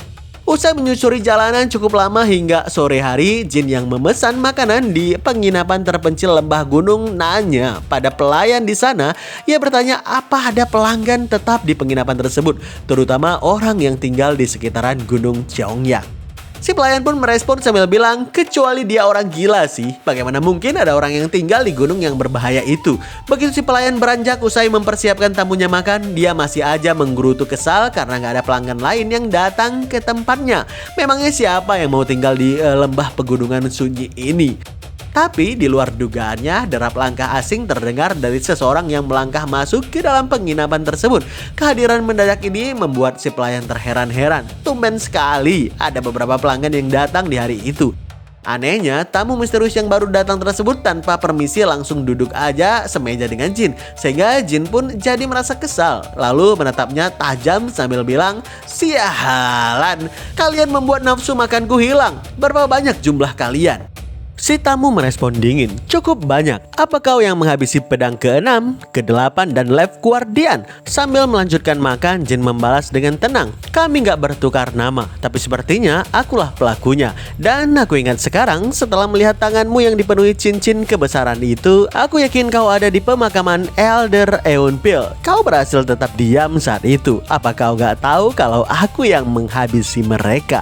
Usai menyusuri jalanan cukup lama hingga sore hari, Jin yang memesan makanan di penginapan terpencil lembah gunung nanya pada pelayan di sana. Ia bertanya apa ada pelanggan tetap di penginapan tersebut, terutama orang yang tinggal di sekitaran Gunung Cheongyak. Si pelayan pun merespon sambil bilang, kecuali dia orang gila sih, bagaimana mungkin ada orang yang tinggal di gunung yang berbahaya itu. Begitu si pelayan beranjak usai mempersiapkan tamunya makan, dia masih aja menggerutu kesal karena gak ada pelanggan lain yang datang ke tempatnya. Memangnya siapa yang mau tinggal di lembah pegunungan sunyi ini? Tapi di luar dugaannya, derap langkah asing terdengar dari seseorang yang melangkah masuk ke dalam penginapan tersebut. Kehadiran mendadak ini membuat si pelayan terheran-heran. Tumben sekali ada beberapa pelanggan yang datang di hari itu. Anehnya, tamu misterius yang baru datang tersebut tanpa permisi langsung duduk aja semeja dengan Jin. Sehingga Jin pun jadi merasa kesal. Lalu menatapnya tajam sambil bilang, "Sialan, kalian membuat nafsu makanku hilang. Berapa banyak jumlah kalian?" Si tamu merespon dingin, "Cukup banyak. Apa kau yang menghabisi pedang ke-6, ke-8, dan Left Guardian?" Sambil melanjutkan makan, Jin membalas dengan tenang, "Kami gak bertukar nama, tapi sepertinya akulah pelakunya. Dan aku ingat sekarang, setelah melihat tanganmu yang dipenuhi cincin kebesaran itu, aku yakin kau ada di pemakaman Elder Eunpil. Kau berhasil tetap diam saat itu. Apa kau gak tahu kalau aku yang menghabisi mereka?"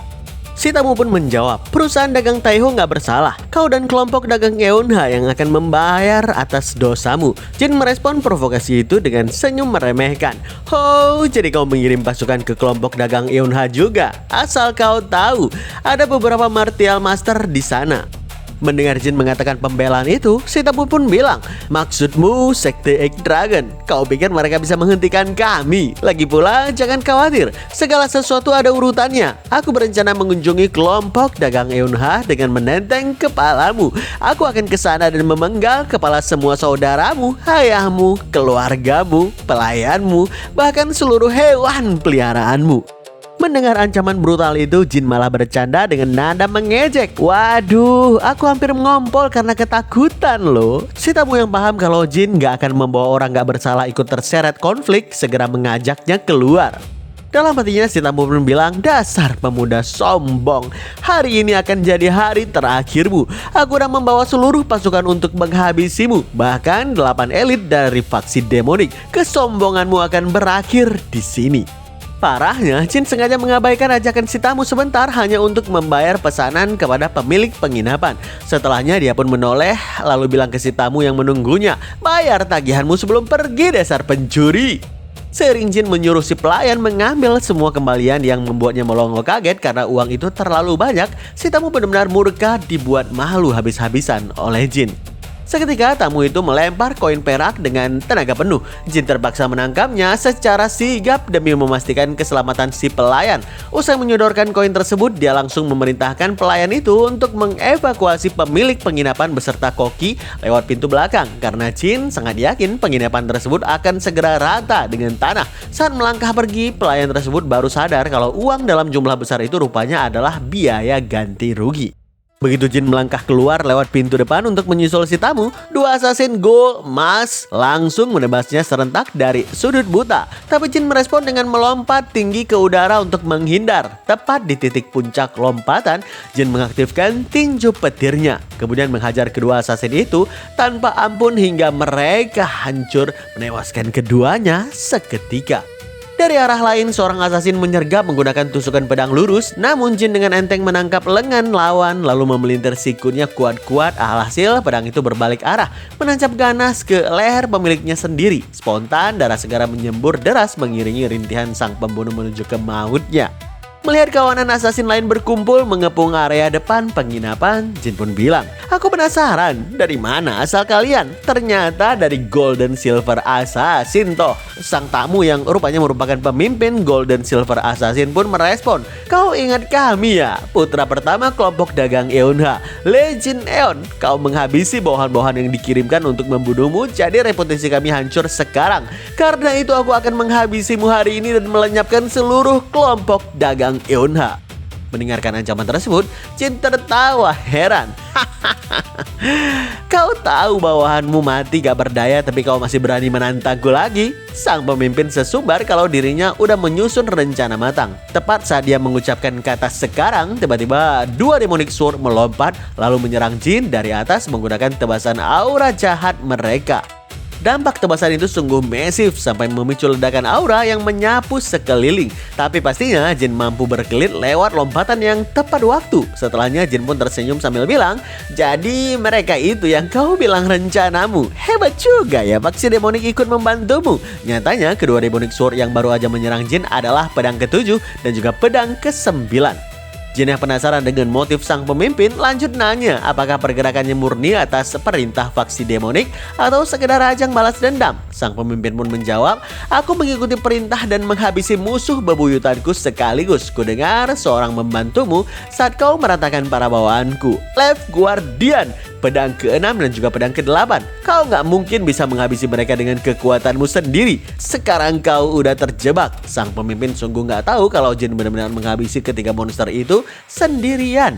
Si tamu pun menjawab, "Perusahaan dagang Taihu nggak bersalah. Kau dan kelompok dagang Eunha yang akan membayar atas dosamu." Jin merespon provokasi itu dengan senyum meremehkan. "Oh, jadi kau mengirim pasukan ke kelompok dagang Eunha juga? Asal kau tahu, ada beberapa martial master di sana." Mendengar Jin mengatakan pembelaan itu, si tamu pun bilang, "Maksudmu Sekte Egg Dragon? Kau pikir mereka bisa menghentikan kami? Lagi pula jangan khawatir, segala sesuatu ada urutannya. Aku berencana mengunjungi kelompok dagang Eunha dengan menenteng kepalamu. Aku akan ke sana dan memenggal kepala semua saudaramu, ayahmu, keluargamu, pelayanmu, bahkan seluruh hewan peliharaanmu." Mendengar ancaman brutal itu, Jin malah bercanda dengan nada mengejek. "Waduh, aku hampir ngompol karena ketakutan loh." Si tamu yang paham kalau Jin gak akan membawa orang gak bersalah ikut terseret konflik segera mengajaknya keluar. Dalam hatinya si tamu pun bilang, "Dasar pemuda sombong, hari ini akan jadi hari terakhirmu. Aku udah membawa seluruh pasukan untuk menghabisimu, bahkan 8 elit dari faksi demonik. Kesombonganmu akan berakhir di sini." Parahnya, Jin sengaja mengabaikan ajakan si tamu sebentar hanya untuk membayar pesanan kepada pemilik penginapan. Setelahnya dia pun menoleh lalu bilang ke si tamu yang menunggunya, "Bayar tagihanmu sebelum pergi, dasar pencuri." Seiring Jin menyuruh si pelayan mengambil semua kembalian yang membuatnya melongo kaget karena uang itu terlalu banyak, si tamu benar-benar murka dibuat malu habis-habisan oleh Jin. Seketika tamu itu melempar koin perak dengan tenaga penuh. Jin terpaksa menangkapnya secara sigap demi memastikan keselamatan si pelayan. Usai menyodorkan koin tersebut, dia langsung memerintahkan pelayan itu untuk mengevakuasi pemilik penginapan beserta koki lewat pintu belakang. Karena Jin sangat yakin penginapan tersebut akan segera rata dengan tanah. Saat melangkah pergi, pelayan tersebut baru sadar kalau uang dalam jumlah besar itu rupanya adalah biaya ganti rugi. Begitu Jin melangkah keluar lewat pintu depan untuk menyusul si tamu, dua assassin gold emas langsung menebasnya serentak dari sudut buta. Tapi Jin merespon dengan melompat tinggi ke udara untuk menghindar. Tepat di titik puncak lompatan, Jin mengaktifkan tinju petirnya. Kemudian menghajar kedua assassin itu tanpa ampun hingga mereka hancur, menewaskan keduanya seketika. Dari arah lain, seorang assassin menyergap menggunakan tusukan pedang lurus. Namun Jin dengan enteng menangkap lengan lawan lalu memelintir sikunnya kuat-kuat. Alhasil pedang itu berbalik arah, menancap ganas ke leher pemiliknya sendiri. Spontan darah segera menyembur deras mengiringi rintihan sang pembunuh menuju ke mautnya. Melihat kawanan assassin lain berkumpul mengepung area depan penginapan, Jin pun bilang, "Aku penasaran, dari mana asal kalian?" Ternyata dari Golden Silver Assassin toh. Sang tamu yang rupanya merupakan pemimpin Golden Silver Assassin pun merespon, "Kau ingat kami ya? Putra pertama kelompok dagang Eonha, Legend Eon. Kau menghabisi bawahan-bawahan yang dikirimkan untuk membunuhmu, jadi reputasi kami hancur sekarang. Karena itu aku akan menghabisimu hari ini dan melenyapkan seluruh kelompok dagang Eonha." Mendengarkan ancaman tersebut, Jin tertawa heran. "Kau tahu bawahanmu mati gak berdaya, tapi kau masih berani menantangku lagi?" Sang pemimpin sesumbar kalau dirinya udah menyusun rencana matang. Tepat saat dia mengucapkan kata sekarang, tiba-tiba dua demonic sword melompat lalu menyerang Jin dari atas menggunakan tebasan aura jahat mereka. Dampak tebasan itu sungguh masif sampai memicu ledakan aura yang menyapu sekeliling. Tapi pastinya Jin mampu berkelit lewat lompatan yang tepat waktu. Setelahnya Jin pun tersenyum sambil bilang, "Jadi mereka itu yang kau bilang rencanamu. Hebat juga ya faksi demonik ikut membantumu." Nyatanya kedua demonic sword yang baru aja menyerang Jin adalah pedang ke-7 dan juga pedang ke-9. Jin yang penasaran dengan motif sang pemimpin lanjut nanya apakah pergerakannya murni atas perintah faksi demonik atau sekedar ajang balas dendam. Sang pemimpin pun menjawab, "Aku mengikuti perintah dan menghabisi musuh bebuyutanku sekaligus. Kudengar seorang membantumu saat kau meratakan para bawaanku. Left Guardian, pedang ke-6 dan juga pedang ke-8. Kau nggak mungkin bisa menghabisi mereka dengan kekuatanmu sendiri. Sekarang kau udah terjebak." Sang pemimpin sungguh nggak tahu kalau Jin benar-benar menghabisi ketiga monster itu sendirian.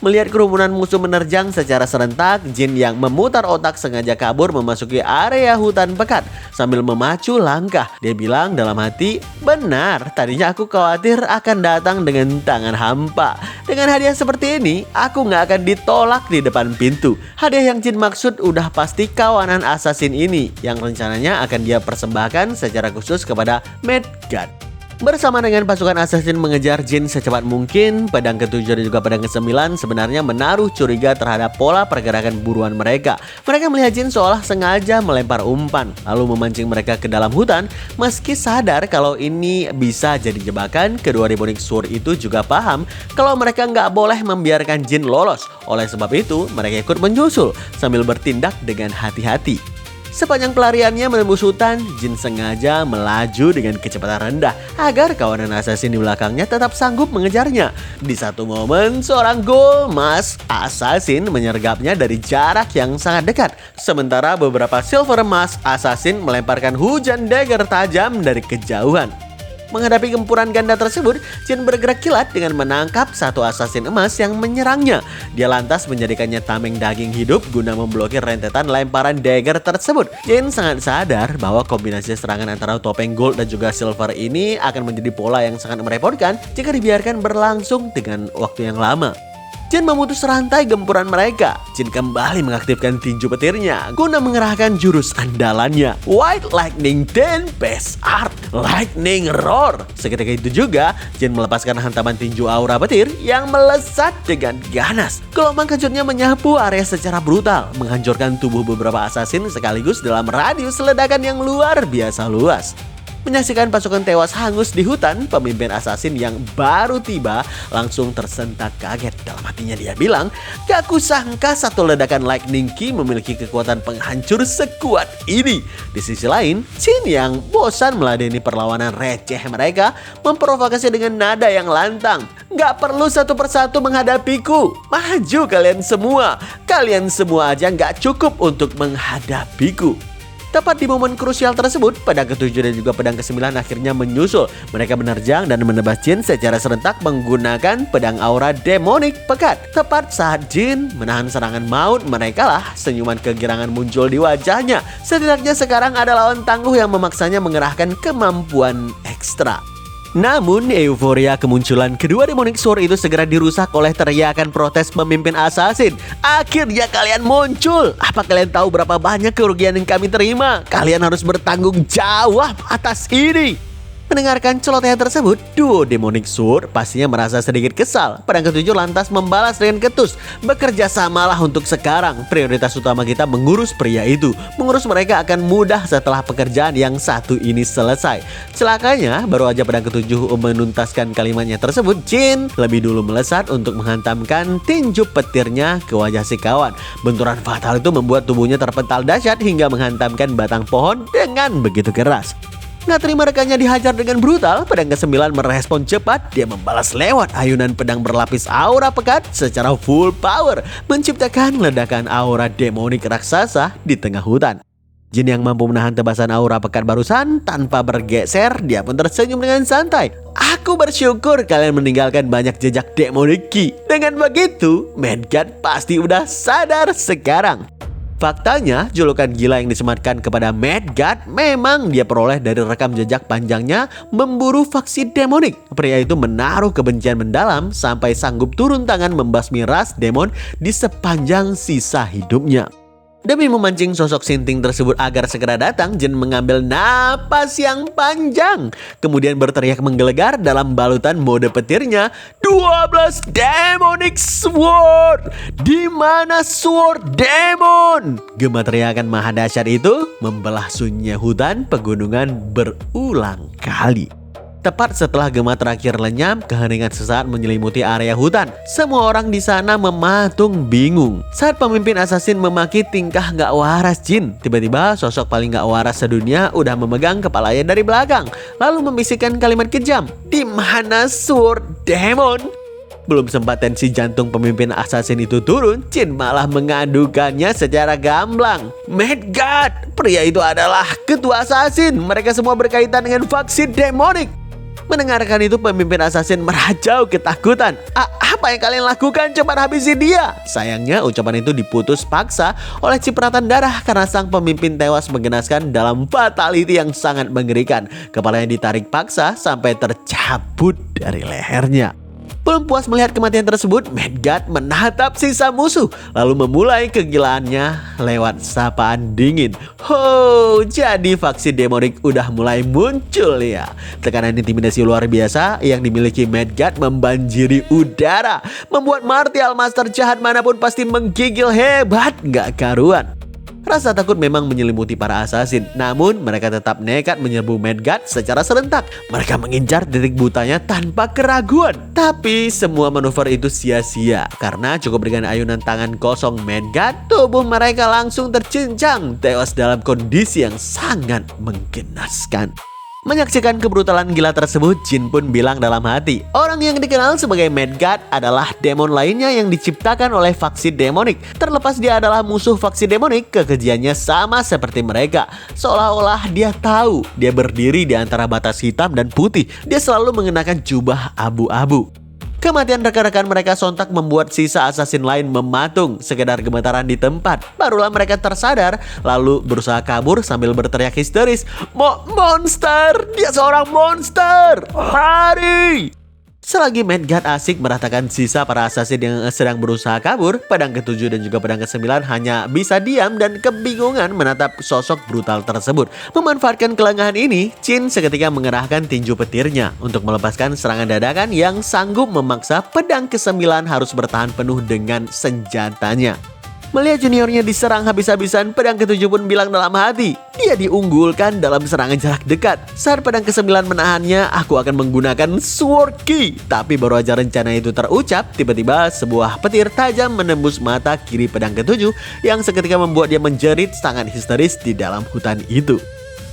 Melihat kerumunan musuh menerjang secara serentak, Jin yang memutar otak sengaja kabur memasuki area hutan pekat sambil memacu langkah. Dia bilang dalam hati, "Benar, tadinya aku khawatir akan datang dengan tangan hampa. Dengan hadiah seperti ini, aku nggak akan ditolak di depan pintu." Hadiah yang Jin maksud udah pasti kawanan assassin ini yang rencananya akan dia persembahkan secara khusus kepada Mad God. Bersama dengan pasukan assassin mengejar Jin secepat mungkin, pedang ke-7 dan juga pedang ke-9 sebenarnya menaruh curiga terhadap pola pergerakan buruan mereka. Mereka melihat Jin seolah sengaja melempar umpan, lalu memancing mereka ke dalam hutan. Meski sadar kalau ini bisa jadi jebakan, kedua demonic sword itu juga paham kalau mereka nggak boleh membiarkan Jin lolos. Oleh sebab itu, mereka ikut menyusul sambil bertindak dengan hati-hati. Sepanjang pelariannya menembus hutan, Jin sengaja melaju dengan kecepatan rendah agar kawanan assassin di belakangnya tetap sanggup mengejarnya. Di satu momen, seorang gold mask assassin menyergapnya dari jarak yang sangat dekat. Sementara beberapa silver mask assassin melemparkan hujan dagger tajam dari kejauhan. Menghadapi gempuran ganda tersebut, Jin bergerak kilat dengan menangkap satu assassin emas yang menyerangnya. Dia lantas menjadikannya tameng daging hidup guna memblokir rentetan lemparan dagger tersebut. Jin sangat sadar bahwa kombinasi serangan antara topeng gold dan juga silver ini akan menjadi pola yang sangat merepotkan jika dibiarkan berlangsung dengan waktu yang lama. Jin memutus rantai gempuran mereka. Jin kembali mengaktifkan tinju petirnya guna mengerahkan jurus andalannya, White Lightning Tempest Art Lightning Roar. Seketika itu juga Jin melepaskan hantaman tinju aura petir yang melesat dengan ganas. Gelombang kejutnya menyapu area secara brutal, menghancurkan tubuh beberapa assassin sekaligus dalam radius ledakan yang luar biasa luas. Menyaksikan pasukan tewas hangus di hutan, pemimpin asasin yang baru tiba langsung tersentak kaget. Dalam hatinya dia bilang, "Gak kusangka satu ledakan lightning key memiliki kekuatan penghancur sekuat ini." Di sisi lain, Jin yang bosan meladeni perlawanan receh mereka memprovokasi dengan nada yang lantang. "Gak perlu satu persatu menghadapiku. Maju kalian semua. Kalian semua aja gak cukup untuk menghadapiku." Tepat di momen krusial tersebut, pedang ke-7 dan juga pedang ke-9 akhirnya menyusul. Mereka menerjang dan menebas Jin secara serentak menggunakan pedang aura demonik pekat. Tepat saat Jin menahan serangan maut, mereka lah senyuman kegirangan muncul di wajahnya. Setidaknya sekarang ada lawan tangguh yang memaksanya mengerahkan kemampuan ekstra. Namun, euforia kemunculan kedua demonic sword itu segera dirusak oleh teriakan protes pemimpin asasin. "Akhirnya kalian muncul! Apa kalian tahu berapa banyak kerugian yang kami terima? Kalian harus bertanggung jawab atas ini!" Mendengarkan celoteh tersebut, duo demonic sword pastinya merasa sedikit kesal. Pedang ke-7 lantas membalas dengan ketus. "Bekerja samalah untuk sekarang. Prioritas utama kita mengurus pria itu. Mengurus mereka akan mudah setelah pekerjaan yang satu ini selesai." Celakanya, baru aja pedang ke-7 menuntaskan kalimatnya tersebut, Jin lebih dulu melesat untuk menghantamkan tinju petirnya ke wajah si kawan. Benturan fatal itu membuat tubuhnya terpental dahsyat hingga menghantamkan batang pohon dengan begitu keras. Nggak terima rekannya dihajar dengan brutal, pedang ke-9 merespon cepat. Dia membalas lewat ayunan pedang berlapis aura pekat secara full power, menciptakan ledakan aura demonik raksasa di tengah hutan. Jin yang mampu menahan tebasan aura pekat barusan tanpa bergeser, dia pun tersenyum dengan santai. "Aku bersyukur kalian meninggalkan banyak jejak demonik ki. Dengan begitu, Midgard pasti udah sadar sekarang." Faktanya, julukan gila yang disematkan kepada Midgard memang dia peroleh dari rekam jejak panjangnya memburu faksi demonik. Pria itu menaruh kebencian mendalam sampai sanggup turun tangan membasmi ras demon di sepanjang sisa hidupnya. Demi memancing sosok sinting tersebut agar segera datang, Jin mengambil napas yang panjang. Kemudian berteriak menggelegar dalam balutan mode petirnya, "12 Demonic Sword! Di mana Sword Demon?" Gema teriakan maha dahsyat itu membelah sunyi hutan pegunungan berulang kali. Tepat setelah gema terakhir lenyap, keheningan sesaat menyelimuti area hutan. Semua orang di sana mematung bingung. Saat pemimpin asasin memaki tingkah gak waras Jin, tiba-tiba sosok paling gak waras sedunia udah memegang kepalanya dari belakang, lalu membisikkan kalimat kejam, "Di mana Sword Demon?" Belum sempat tensi jantung pemimpin asasin itu turun, Jin malah mengadukannya secara gamblang. "Midgard, pria itu adalah ketua asasin. Mereka semua berkaitan dengan faksi demonik." Mendengarkan itu, pemimpin asasin merajau ketakutan. "Apa yang kalian lakukan? Cepat habisi dia!" Sayangnya ucapan itu diputus paksa oleh cipratan darah karena sang pemimpin tewas menggenaskan dalam fatality yang sangat mengerikan. Kepalanya ditarik paksa sampai tercabut dari lehernya. Belum puas melihat kematian tersebut, Midgard menatap sisa musuh, lalu memulai kegilaannya lewat sapaan dingin. Jadi faksi demonik udah mulai muncul ya. Tekanan intimidasi luar biasa yang dimiliki Midgard membanjiri udara, membuat martial master jahat manapun pasti menggigil hebat gak karuan. Rasa takut memang menyelimuti para asasin, namun mereka tetap nekat menyerbu Midgard secara serentak. Mereka mengincar titik butanya tanpa keraguan. Tapi semua manuver itu sia-sia, karena cukup dengan ayunan tangan kosong Midgard, tubuh mereka langsung tercincang, tewas dalam kondisi yang sangat menggenaskan. Menyaksikan kebrutalan gila tersebut, Jin pun bilang dalam hati, orang yang dikenal sebagai Midgard adalah demon lainnya yang diciptakan oleh faksi demonik. Terlepas dia adalah musuh faksi demonik, kekejiannya sama seperti mereka. Seolah-olah dia tahu dia berdiri di antara batas hitam dan putih. Dia selalu mengenakan jubah abu-abu. Kematian rekan-rekan mereka sontak membuat sisa asasin lain mematung, sekedar gemetaran di tempat. Barulah mereka tersadar, lalu berusaha kabur sambil berteriak histeris, Monster! Dia seorang monster! Lari!" Selagi Midgard asik meratakan sisa para asasin yang sedang berusaha kabur, pedang ke-7 dan juga pedang ke-9 hanya bisa diam dan kebingungan menatap sosok brutal tersebut. Memanfaatkan kelengahan ini, Jin seketika mengerahkan tinju petirnya untuk melepaskan serangan dadakan yang sanggup memaksa pedang ke-9 harus bertahan penuh dengan senjatanya. Melihat juniornya diserang habis-habisan, pedang ke-7 pun bilang dalam hati, dia diunggulkan dalam serangan jarak dekat. Saat pedang ke-9 menahannya, aku akan menggunakan Sword Ki. Tapi baru aja rencana itu terucap, tiba-tiba sebuah petir tajam menembus mata kiri pedang ke-7 yang seketika membuat dia menjerit sangat histeris di dalam hutan itu.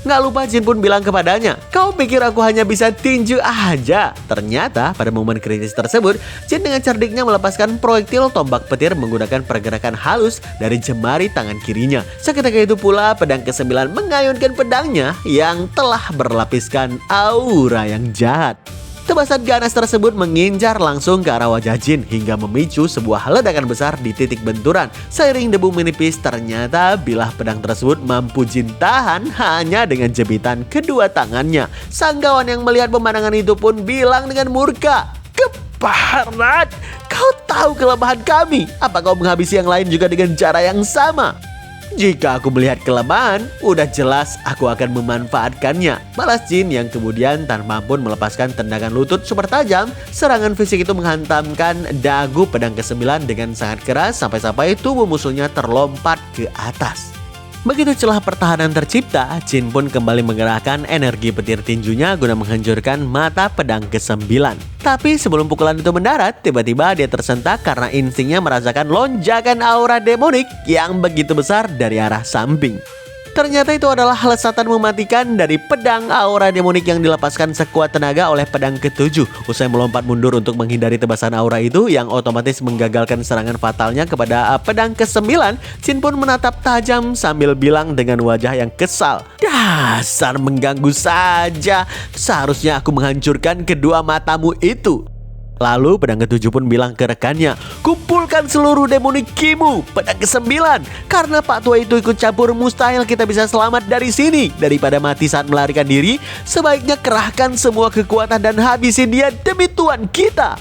Nggak lupa Jin pun bilang kepadanya, kau pikir aku hanya bisa tinju aja? Ternyata pada momen kritis tersebut, Jin dengan cerdiknya melepaskan proyektil tombak petir menggunakan pergerakan halus dari jemari tangan kirinya. Seketika itu pula pedang ke-9 mengayunkan pedangnya yang telah berlapiskan aura yang jahat. Tebasan ganas tersebut mengincar langsung ke arah wajah Jin hingga memicu sebuah ledakan besar di titik benturan. Seiring debu menipis, ternyata bilah pedang tersebut mampu Jin tahan hanya dengan jepitan kedua tangannya. Sang kawan yang melihat pemandangan itu pun bilang dengan murka, "Keparat, kau tahu kelemahan kami. Apa kau menghabisi yang lain juga dengan cara yang sama?" Jika aku melihat kelemahan, udah jelas aku akan memanfaatkannya. Balas Jin yang kemudian tanpa ampun melepaskan tendangan lutut super tajam. Serangan fisik itu menghantamkan dagu pedang ke-9 dengan sangat keras sampai-sampai tubuh musuhnya terlompat ke atas. Begitu celah pertahanan tercipta, Jin pun kembali mengerahkan energi petir tinjunya guna menghancurkan mata pedang ke-9. Tapi sebelum pukulan itu mendarat, tiba-tiba dia tersentak karena instingnya merasakan lonjakan aura demonik yang begitu besar dari arah samping. Ternyata itu adalah lesatan mematikan dari pedang aura demonik yang dilepaskan sekuat tenaga oleh pedang ke-7. Usai melompat mundur untuk menghindari tebasan aura itu yang otomatis menggagalkan serangan fatalnya kepada pedang ke-9, Jin pun menatap tajam sambil bilang dengan wajah yang kesal, "Dasar mengganggu saja, seharusnya aku menghancurkan kedua matamu itu." Lalu pedang ke-7 pun bilang ke rekannya, "Kumpulkan seluruh demonik Kimu, pedang ke-9. Karena Pak Tua itu ikut campur, mustahil kita bisa selamat dari sini. Daripada mati saat melarikan diri, sebaiknya kerahkan semua kekuatan dan habisi dia demi Tuan kita."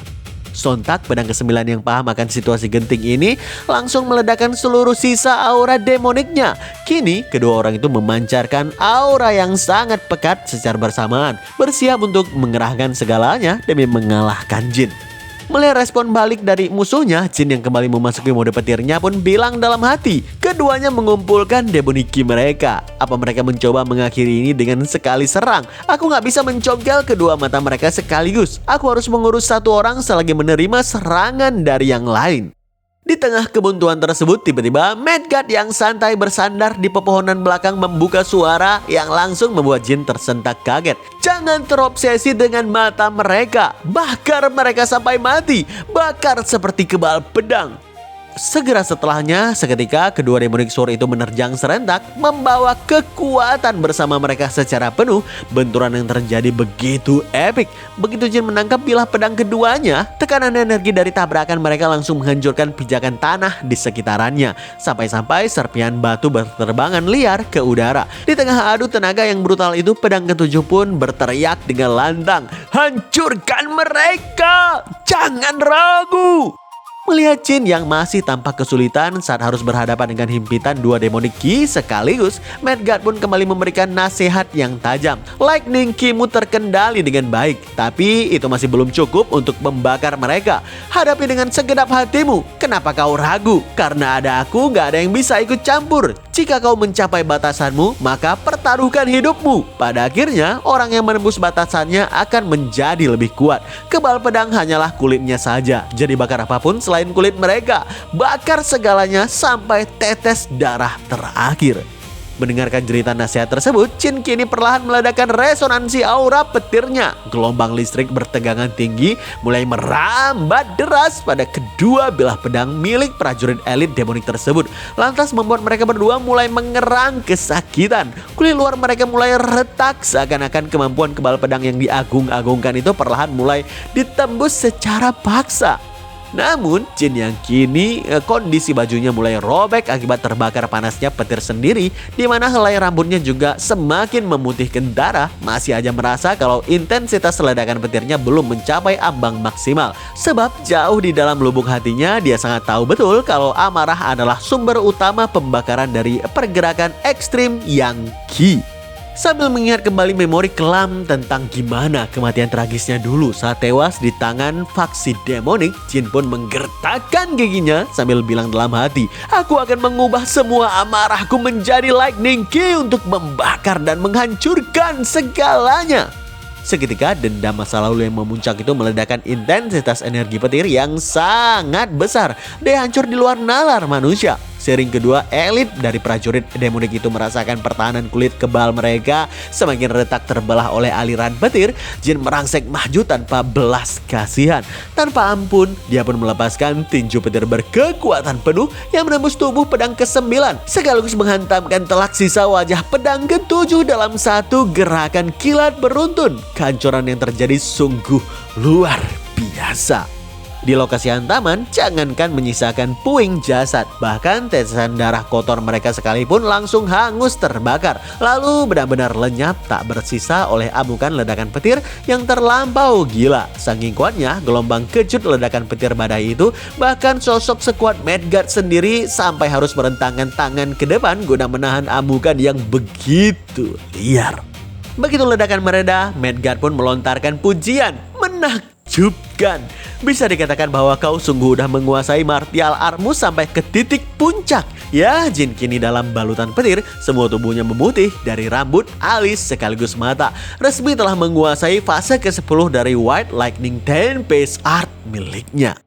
Sontak pedang ke-9 yang paham akan situasi genting ini langsung meledakkan seluruh sisa aura demoniknya. Kini kedua orang itu memancarkan aura yang sangat pekat secara bersamaan, bersiap untuk mengerahkan segalanya demi mengalahkan Jin. Melihat respon balik dari musuhnya, Jin yang kembali memasuki mode petirnya pun bilang dalam hati, keduanya mengumpulkan demoniki mereka. Apa mereka mencoba mengakhiri ini dengan sekali serang? Aku nggak bisa mencongkel kedua mata mereka sekaligus. Aku harus mengurus satu orang selagi menerima serangan dari yang lain. Di tengah kebuntuan tersebut, tiba-tiba Midgard yang santai bersandar di pepohonan belakang membuka suara yang langsung membuat Jin tersentak kaget. Jangan terobsesi dengan mata mereka, bakar mereka sampai mati, bakar seperti kebal pedang. Segera setelahnya, seketika kedua demonic sword itu menerjang serentak, membawa kekuatan bersama mereka secara penuh. Benturan yang terjadi begitu epik. Begitu Jin menangkap bilah pedang keduanya, tekanan energi dari tabrakan mereka langsung menghancurkan pijakan tanah di sekitarannya. Sampai-sampai serpihan batu berterbangan liar ke udara. Di tengah adu tenaga yang brutal itu, pedang ke-7 pun berteriak dengan lantang, "Hancurkan mereka! Jangan ragu!" Melihat Jin yang masih tampak kesulitan saat harus berhadapan dengan himpitan dua demonic ki sekaligus, Midgard pun kembali memberikan nasihat yang tajam. Lightning Ki-mu terkendali dengan baik, tapi itu masih belum cukup untuk membakar mereka. Hadapi dengan segenap hatimu. Kenapa kau ragu? Karena ada aku, gak ada yang bisa ikut campur. Jika kau mencapai batasanmu, maka pertaruhkan hidupmu. Pada akhirnya, orang yang menembus batasannya akan menjadi lebih kuat. Kebal pedang hanyalah kulitnya saja. Jadi bakar apapun selain kulit mereka. Bakar segalanya sampai tetes darah terakhir. Mendengarkan jeritan nasihat tersebut, Jin kini perlahan meledakkan resonansi aura petirnya. Gelombang listrik bertegangan tinggi mulai merambat deras pada kedua bilah pedang milik prajurit elit demonik tersebut. Lantas membuat mereka berdua mulai mengerang kesakitan. Kulit luar mereka mulai retak, seakan-akan kemampuan kebal pedang yang diagung-agungkan itu perlahan mulai ditembus secara paksa. Namun, Jin yang kini kondisi bajunya mulai robek akibat terbakar panasnya petir sendiri, di mana helai rambutnya juga semakin memutihkan darah, masih aja merasa kalau intensitas ledakan petirnya belum mencapai ambang maksimal. Sebab jauh di dalam lubuk hatinya dia sangat tahu betul kalau amarah adalah sumber utama pembakaran dari pergerakan ekstrim yang Ki. Sambil mengingat kembali memori kelam tentang gimana kematian tragisnya dulu saat tewas di tangan faksi demonik, Jin pun menggertakkan giginya sambil bilang dalam hati, "Aku akan mengubah semua amarahku menjadi lightning key untuk membakar dan menghancurkan segalanya." Seketika dendam masa lalu yang memuncak itu meledakkan intensitas energi petir yang sangat besar. Dia hancur di luar nalar manusia. Sering kedua, elit dari prajurit demonik itu merasakan pertahanan kulit kebal mereka semakin retak terbelah oleh aliran petir. Jin merangsek maju tanpa belas kasihan. Tanpa ampun, dia pun melepaskan tinju petir berkekuatan penuh yang menembus tubuh pedang ke-9 sekaligus menghantamkan telak sisa wajah pedang ke-7 dalam satu gerakan kilat beruntun. Kehancuran yang terjadi sungguh luar biasa. Di lokasi hantaman, jangankan menyisakan puing jasad, bahkan tetesan darah kotor mereka sekalipun langsung hangus terbakar. Lalu benar-benar lenyap tak bersisa oleh amukan ledakan petir yang terlampau gila. Saking kuatnya gelombang kejut ledakan petir badai itu, bahkan sosok sekuat Midgard sendiri sampai harus merentangkan tangan ke depan guna menahan amukan yang begitu liar. Begitu ledakan mereda, Midgard pun melontarkan pujian menakjubkan. Bisa dikatakan bahwa kau sungguh udah menguasai martial artmu sampai ke titik puncak. Ya, Jin kini dalam balutan petir, semua tubuhnya memutih dari rambut, alis, sekaligus mata. Resmi telah menguasai fase ke-10 dari White Lightning 10 Pace Art miliknya.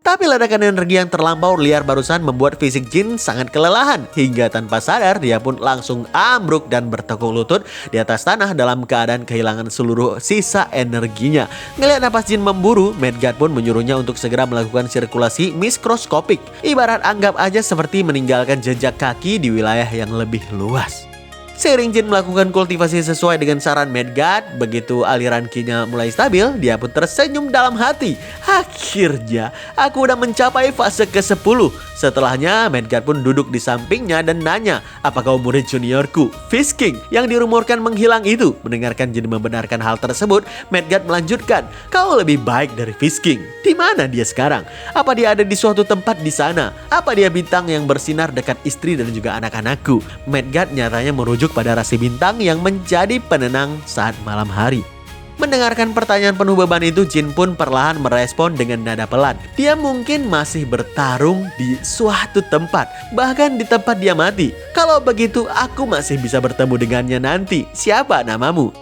Tapi ledakan energi yang terlampau liar barusan membuat fisik Jin sangat kelelahan. Hingga tanpa sadar dia pun langsung ambruk dan bertekuk lutut di atas tanah dalam keadaan kehilangan seluruh sisa energinya. Ngelihat napas Jin memburu, Midgard pun menyuruhnya untuk segera melakukan sirkulasi mikroskopik. Ibarat anggap aja seperti meninggalkan jejak kaki di wilayah yang lebih luas. Seiring Jin melakukan kultivasi sesuai dengan saran Midgard, begitu aliran ki-nya mulai stabil, dia pun tersenyum dalam hati. Akhirnya, aku udah mencapai fase ke-10. Setelahnya, Midgard pun duduk di sampingnya dan nanya, "Apakah murid juniorku, Fish King, yang dirumorkan menghilang itu?" Mendengarkan Jin membenarkan hal tersebut, Midgard melanjutkan, "Kau lebih baik dari Fish King. Di mana dia sekarang? Apa dia ada di suatu tempat di sana? Apa dia bintang yang bersinar dekat istri dan juga anak-anakku?" Midgard nyatanya merujuk pada rasi bintang yang menjadi penenang saat malam hari. Mendengarkan pertanyaan penuh beban itu, Jin pun perlahan merespon dengan nada pelan. Dia mungkin masih bertarung di suatu tempat, bahkan di tempat dia mati. Kalau begitu, aku masih bisa bertemu dengannya nanti. Siapa namamu?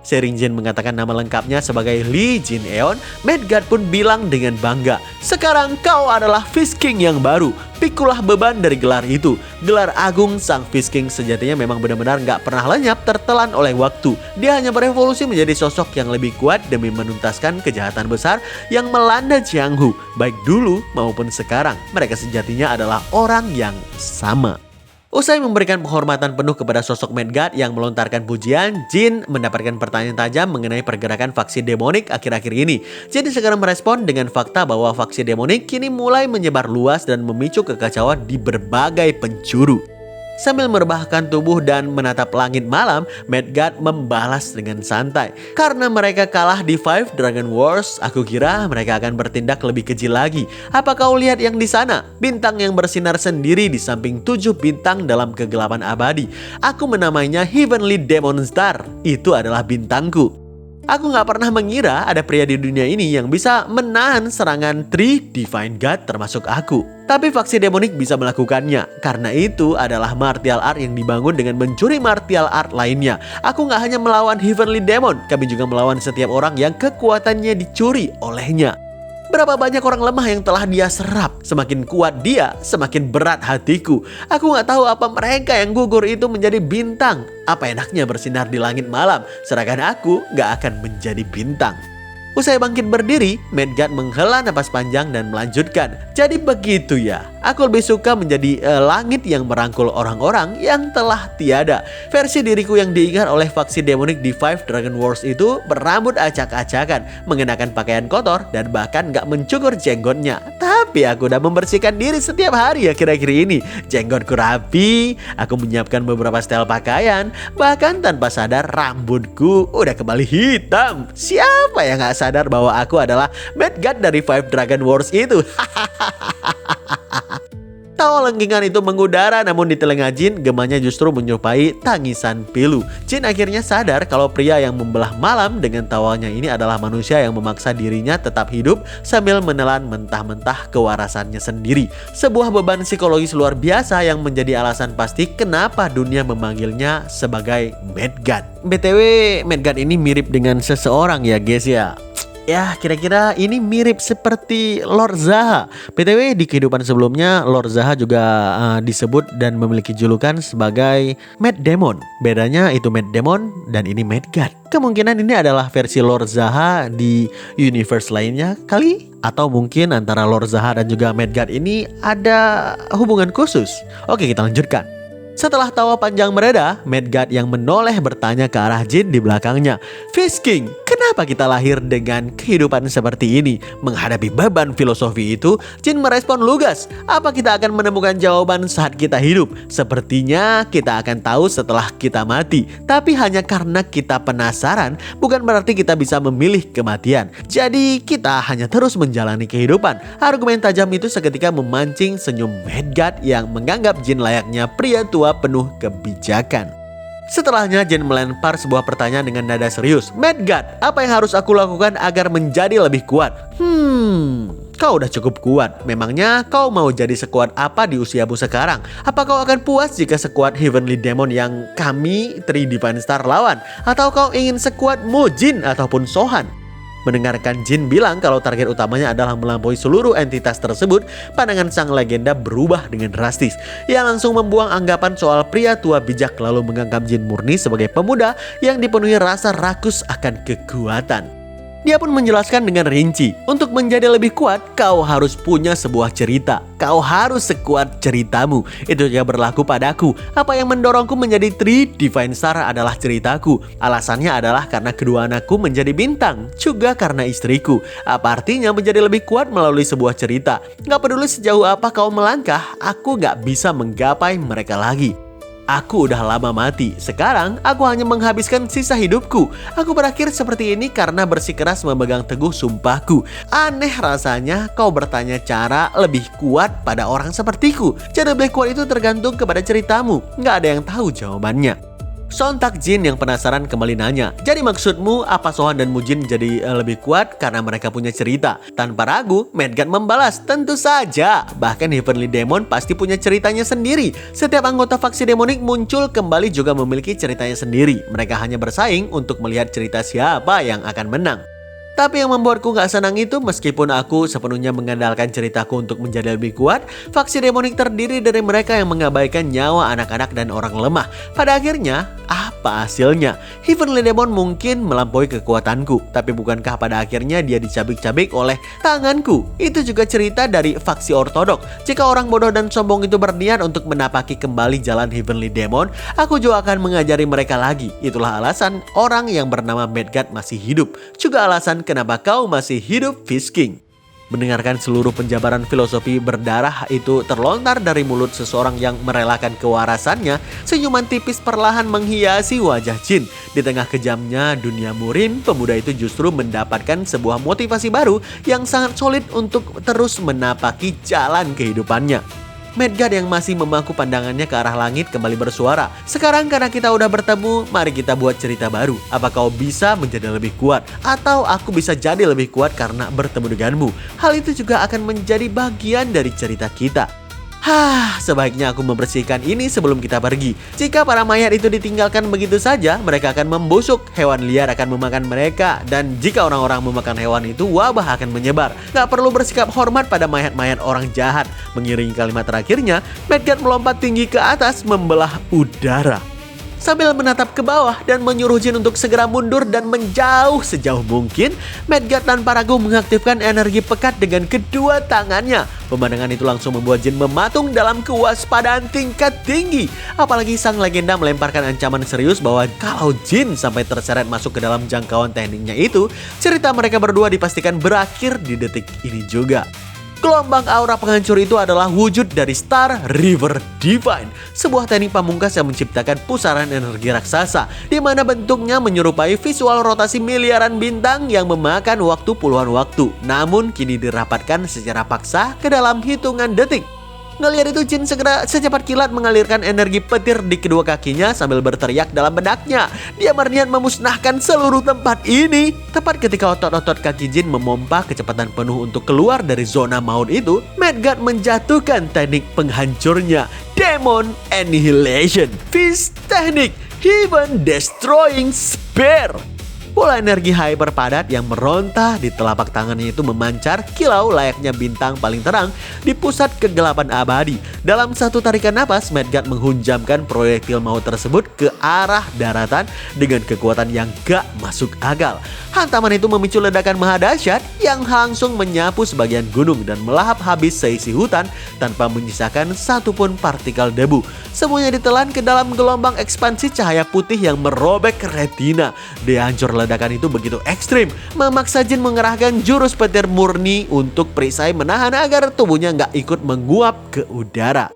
Seiring Jin mengatakan nama lengkapnya sebagai Lee Jin Eon, Midgard pun bilang dengan bangga, "Sekarang kau adalah Fish King yang baru. Pikulah beban dari gelar itu." Gelar agung sang Fish King sejatinya memang benar-benar gak pernah lenyap tertelan oleh waktu. Dia hanya berevolusi menjadi sosok yang lebih kuat demi menuntaskan kejahatan besar yang melanda Jianghu. Baik dulu maupun sekarang, mereka sejatinya adalah orang yang sama. Usai memberikan penghormatan penuh kepada sosok Midgard yang melontarkan pujian, Jin mendapatkan pertanyaan tajam mengenai pergerakan faksi demonik akhir-akhir ini. Jin segera merespon dengan fakta bahwa faksi demonik kini mulai menyebar luas dan memicu kekacauan di berbagai penjuru. Sambil merebahkan tubuh dan menatap langit malam, Midgard membalas dengan santai. "Karena mereka kalah di Five Dragon Wars, aku kira mereka akan bertindak lebih keji lagi. Apa kau lihat yang di sana? Bintang yang bersinar sendiri di samping 7 bintang dalam kegelapan abadi. Aku menamainya Heavenly Demon Star. Itu adalah bintangku. Aku gak pernah mengira ada pria di dunia ini yang bisa menahan serangan Three Divine God termasuk aku. Tapi faksi demonik bisa melakukannya. Karena itu adalah martial art yang dibangun dengan mencuri martial art lainnya. Aku gak hanya melawan Heavenly Demon, kami juga melawan setiap orang yang kekuatannya dicuri olehnya. Berapa banyak orang lemah yang telah dia serap. Semakin kuat dia, semakin berat hatiku. Aku gak tahu apa mereka yang gugur itu menjadi bintang. Apa enaknya bersinar di langit malam, sedangkan aku gak akan menjadi bintang." Usai bangkit berdiri, Midgard menghela napas panjang dan melanjutkan, "Jadi begitu ya, aku lebih suka menjadi langit yang merangkul orang-orang yang telah tiada." Versi diriku yang diingat oleh faksi demonik di Five Dragon Wars itu berambut acak-acakan, mengenakan pakaian kotor, dan bahkan gak mencukur jenggotnya. Tapi aku udah membersihkan diri setiap hari akhir-akhir ini. Jenggotku rapi, aku menyiapkan beberapa style pakaian, bahkan tanpa sadar rambutku udah kembali hitam. Siapa yang gak sadar bahwa aku adalah Midgard dari Five Dragon Wars itu? Tawa lengkingan itu mengudara, namun di telinga Jin gemanya justru menyerupai tangisan pilu. Jin akhirnya sadar kalau pria yang membelah malam dengan tawanya ini adalah manusia yang memaksa dirinya tetap hidup sambil menelan mentah-mentah kewarasannya sendiri. Sebuah beban psikologis luar biasa yang menjadi alasan pasti kenapa dunia memanggilnya sebagai Midgard. BTW, Midgard ini mirip dengan seseorang ya guys ya. Ya, kira-kira ini mirip seperti Lord Zaha. BTW, di kehidupan sebelumnya Lord Zaha juga disebut dan memiliki julukan sebagai Mad Demon. Bedanya itu Mad Demon dan ini Midgard. Kemungkinan ini adalah versi Lord Zaha di universe lainnya kali. Atau mungkin antara Lord Zaha dan juga Midgard ini ada hubungan khusus. Oke, kita lanjutkan. Setelah tawa panjang mereda, Midgard yang menoleh bertanya ke arah Jin di belakangnya. Fish King, kenapa kita lahir dengan kehidupan seperti ini? Menghadapi beban filosofi itu, Jin merespon lugas. Apa kita akan menemukan jawaban saat kita hidup? Sepertinya kita akan tahu setelah kita mati. Tapi hanya karena kita penasaran, bukan berarti kita bisa memilih kematian. Jadi kita hanya terus menjalani kehidupan. Argumen tajam itu seketika memancing senyum Midgard yang menganggap Jin layaknya pria tua penuh kebijakan. Setelahnya Jin melempar sebuah pertanyaan dengan nada serius. Midgard, apa yang harus aku lakukan agar menjadi lebih kuat? Kau udah cukup kuat. Memangnya kau mau jadi sekuat apa di usiamu sekarang? Apa kau akan puas jika sekuat Heavenly Demon yang kami Three Divine Star lawan? Atau kau ingin sekuat Mujin ataupun Sohan? Mendengarkan Jin bilang kalau target utamanya adalah melampaui seluruh entitas tersebut, pandangan sang legenda berubah dengan drastis. Ia langsung membuang anggapan soal pria tua bijak lalu menganggap Jin murni sebagai pemuda yang dipenuhi rasa rakus akan kekuatan. Dia pun menjelaskan dengan rinci, untuk menjadi lebih kuat, kau harus punya sebuah cerita. Kau harus sekuat ceritamu. Itu juga berlaku padaku. Apa yang mendorongku menjadi Three Divine Star adalah ceritaku. Alasannya adalah karena kedua anakku menjadi bintang, juga karena istriku. Apa artinya menjadi lebih kuat melalui sebuah cerita? Gak peduli sejauh apa kau melangkah, aku gak bisa menggapai mereka lagi. Aku udah lama mati, sekarang aku hanya menghabiskan sisa hidupku. Aku berakhir seperti ini karena bersikeras memegang teguh sumpahku. Aneh rasanya kau bertanya cara lebih kuat pada orang sepertiku. Cara lebih kuat itu tergantung kepada ceritamu. Gak ada yang tahu jawabannya. Sontak Jin yang penasaran kembali nanya, jadi maksudmu apa Sohan dan Mujin jadi lebih kuat karena mereka punya cerita? Tanpa ragu, Midgard membalas, tentu saja. Bahkan Heavenly Demon pasti punya ceritanya sendiri. Setiap anggota faksi demonik muncul kembali juga memiliki ceritanya sendiri. Mereka hanya bersaing untuk melihat cerita siapa yang akan menang. Tapi yang membuatku gak senang itu meskipun aku sepenuhnya mengandalkan ceritaku untuk menjadi lebih kuat, faksi demonik terdiri dari mereka yang mengabaikan nyawa anak-anak dan orang lemah. Pada akhirnya, apa hasilnya? Heavenly Demon mungkin melampaui kekuatanku, tapi bukankah pada akhirnya dia dicabik-cabik oleh tanganku? Itu juga cerita dari faksi ortodok. Jika orang bodoh dan sombong itu berniat untuk menapaki kembali jalan Heavenly Demon, aku juga akan mengajari mereka lagi. Itulah alasan orang yang bernama Midgard masih hidup. Juga alasan kenapa kau masih hidup, Fish King. Mendengarkan seluruh penjabaran filosofi berdarah itu terlontar dari mulut seseorang yang merelakan kewarasannya, senyuman tipis perlahan menghiasi wajah Jin. Di tengah kejamnya dunia murim, pemuda itu justru mendapatkan sebuah motivasi baru yang sangat solid untuk terus menapaki jalan kehidupannya. Midgard yang masih memangku pandangannya ke arah langit kembali bersuara. Sekarang karena kita udah bertemu, mari kita buat cerita baru. Apa kau bisa menjadi lebih kuat? Atau aku bisa jadi lebih kuat karena bertemu denganmu? Hal itu juga akan menjadi bagian dari cerita kita. Sebaiknya aku membersihkan ini sebelum kita pergi. Jika para mayat itu ditinggalkan begitu saja, mereka akan membusuk, hewan liar akan memakan mereka. Dan jika orang-orang memakan hewan itu, wabah akan menyebar. Gak perlu bersikap hormat pada mayat-mayat orang jahat. Mengiringi kalimat terakhirnya, Midgard melompat tinggi ke atas membelah udara. Sambil menatap ke bawah dan menyuruh Jin untuk segera mundur dan menjauh sejauh mungkin, Midgard tanpa ragu mengaktifkan energi pekat dengan kedua tangannya. Pemandangan itu langsung membuat Jin mematung dalam kewaspadaan tingkat tinggi. Apalagi sang legenda melemparkan ancaman serius bahwa kalau Jin sampai terseret masuk ke dalam jangkauan tekniknya itu, cerita mereka berdua dipastikan berakhir di detik ini juga. Gelombang aura penghancur itu adalah wujud dari Star River Divine, sebuah teknik pamungkas yang menciptakan pusaran energi raksasa, di mana bentuknya menyerupai visual rotasi miliaran bintang yang memakan waktu puluhan waktu, namun kini dirapatkan secara paksa ke dalam hitungan detik. Ngelihat itu, Jin segera secepat kilat mengalirkan energi petir di kedua kakinya sambil berteriak dalam benaknya. Dia berniat memusnahkan seluruh tempat ini. Tepat ketika otot-otot kaki Jin memompa kecepatan penuh untuk keluar dari zona maut itu, Midgard menjatuhkan teknik penghancurnya, Demon Annihilation Fist Technique Heaven Destroying Spear. Bola energi hyper padat yang meronta di telapak tangannya itu memancar kilau layaknya bintang paling terang di pusat kegelapan abadi. Dalam satu tarikan napas, Midgard menghunjamkan proyektil maut tersebut ke arah daratan dengan kekuatan yang gak masuk akal. Hantaman itu memicu ledakan mahadahsyat yang langsung menyapu sebagian gunung dan melahap habis seisi hutan tanpa menyisakan satupun partikel debu. Semuanya ditelan ke dalam gelombang ekspansi cahaya putih yang merobek retina. Dihancur ledakan itu begitu ekstrim, memaksa Jin mengerahkan jurus petir murni untuk perisai menahan agar tubuhnya nggak ikut menguap ke udara.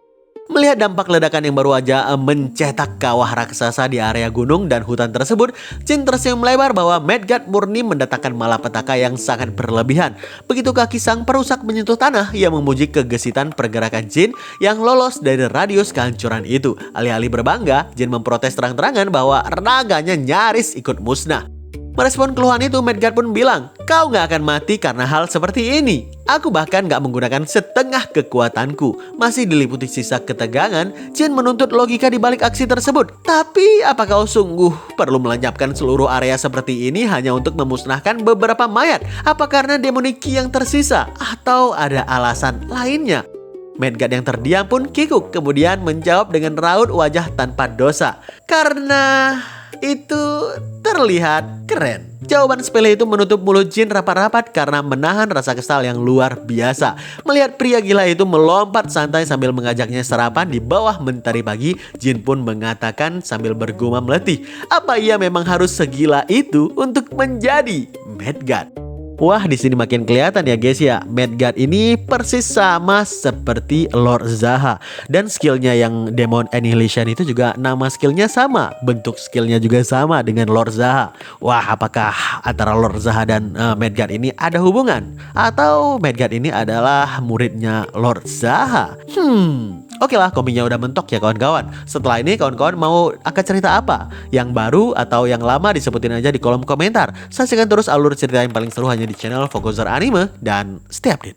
Melihat dampak ledakan yang baru aja mencetak kawah raksasa di area gunung dan hutan tersebut, Jin tersenyum lebar bahwa Midgard murni mendatangkan malapetaka yang sangat berlebihan. Begitu kaki sang perusak menyentuh tanah, ia memuji kegesitan pergerakan Jin yang lolos dari radius kehancuran itu. Alih-alih berbangga, Jin memprotes terang-terangan bahwa raganya nyaris ikut musnah. Merespon keluhan itu, Midgard pun bilang, "Kau gak akan mati karena hal seperti ini. Aku bahkan gak menggunakan setengah kekuatanku." Masih diliputi sisa ketegangan, Jin menuntut logika di balik aksi tersebut. Tapi apa kau sungguh perlu melenyapkan seluruh area seperti ini hanya untuk memusnahkan beberapa mayat? Apa karena demoniki yang tersisa? Atau ada alasan lainnya? Midgard yang terdiam pun kikuk, kemudian menjawab dengan raut wajah tanpa dosa. Karena itu terlihat keren. Jawaban sepele itu menutup mulut Jin rapat-rapat karena menahan rasa kesal yang luar biasa. Melihat pria gila itu melompat santai sambil mengajaknya sarapan di bawah mentari pagi, Jin pun mengatakan sambil bergumam letih, apa ia memang harus segila itu untuk menjadi Midgard? Wah, di sini makin kelihatan ya guys ya, Midgard ini persis sama seperti Lord Zaha. Dan skillnya yang Demon Annihilation itu juga nama skillnya sama, bentuk skillnya juga sama dengan Lord Zaha. Wah, apakah antara Lord Zaha dan Midgard ini ada hubungan? Atau Midgard ini adalah muridnya Lord Zaha? Oke lah, komiknya udah mentok ya kawan-kawan. Setelah ini kawan-kawan mau akan cerita apa? Yang baru atau yang lama disebutin aja di kolom komentar. Saksikan terus alur cerita yang paling seru hanya di channel Fokuser Anime dan stay update.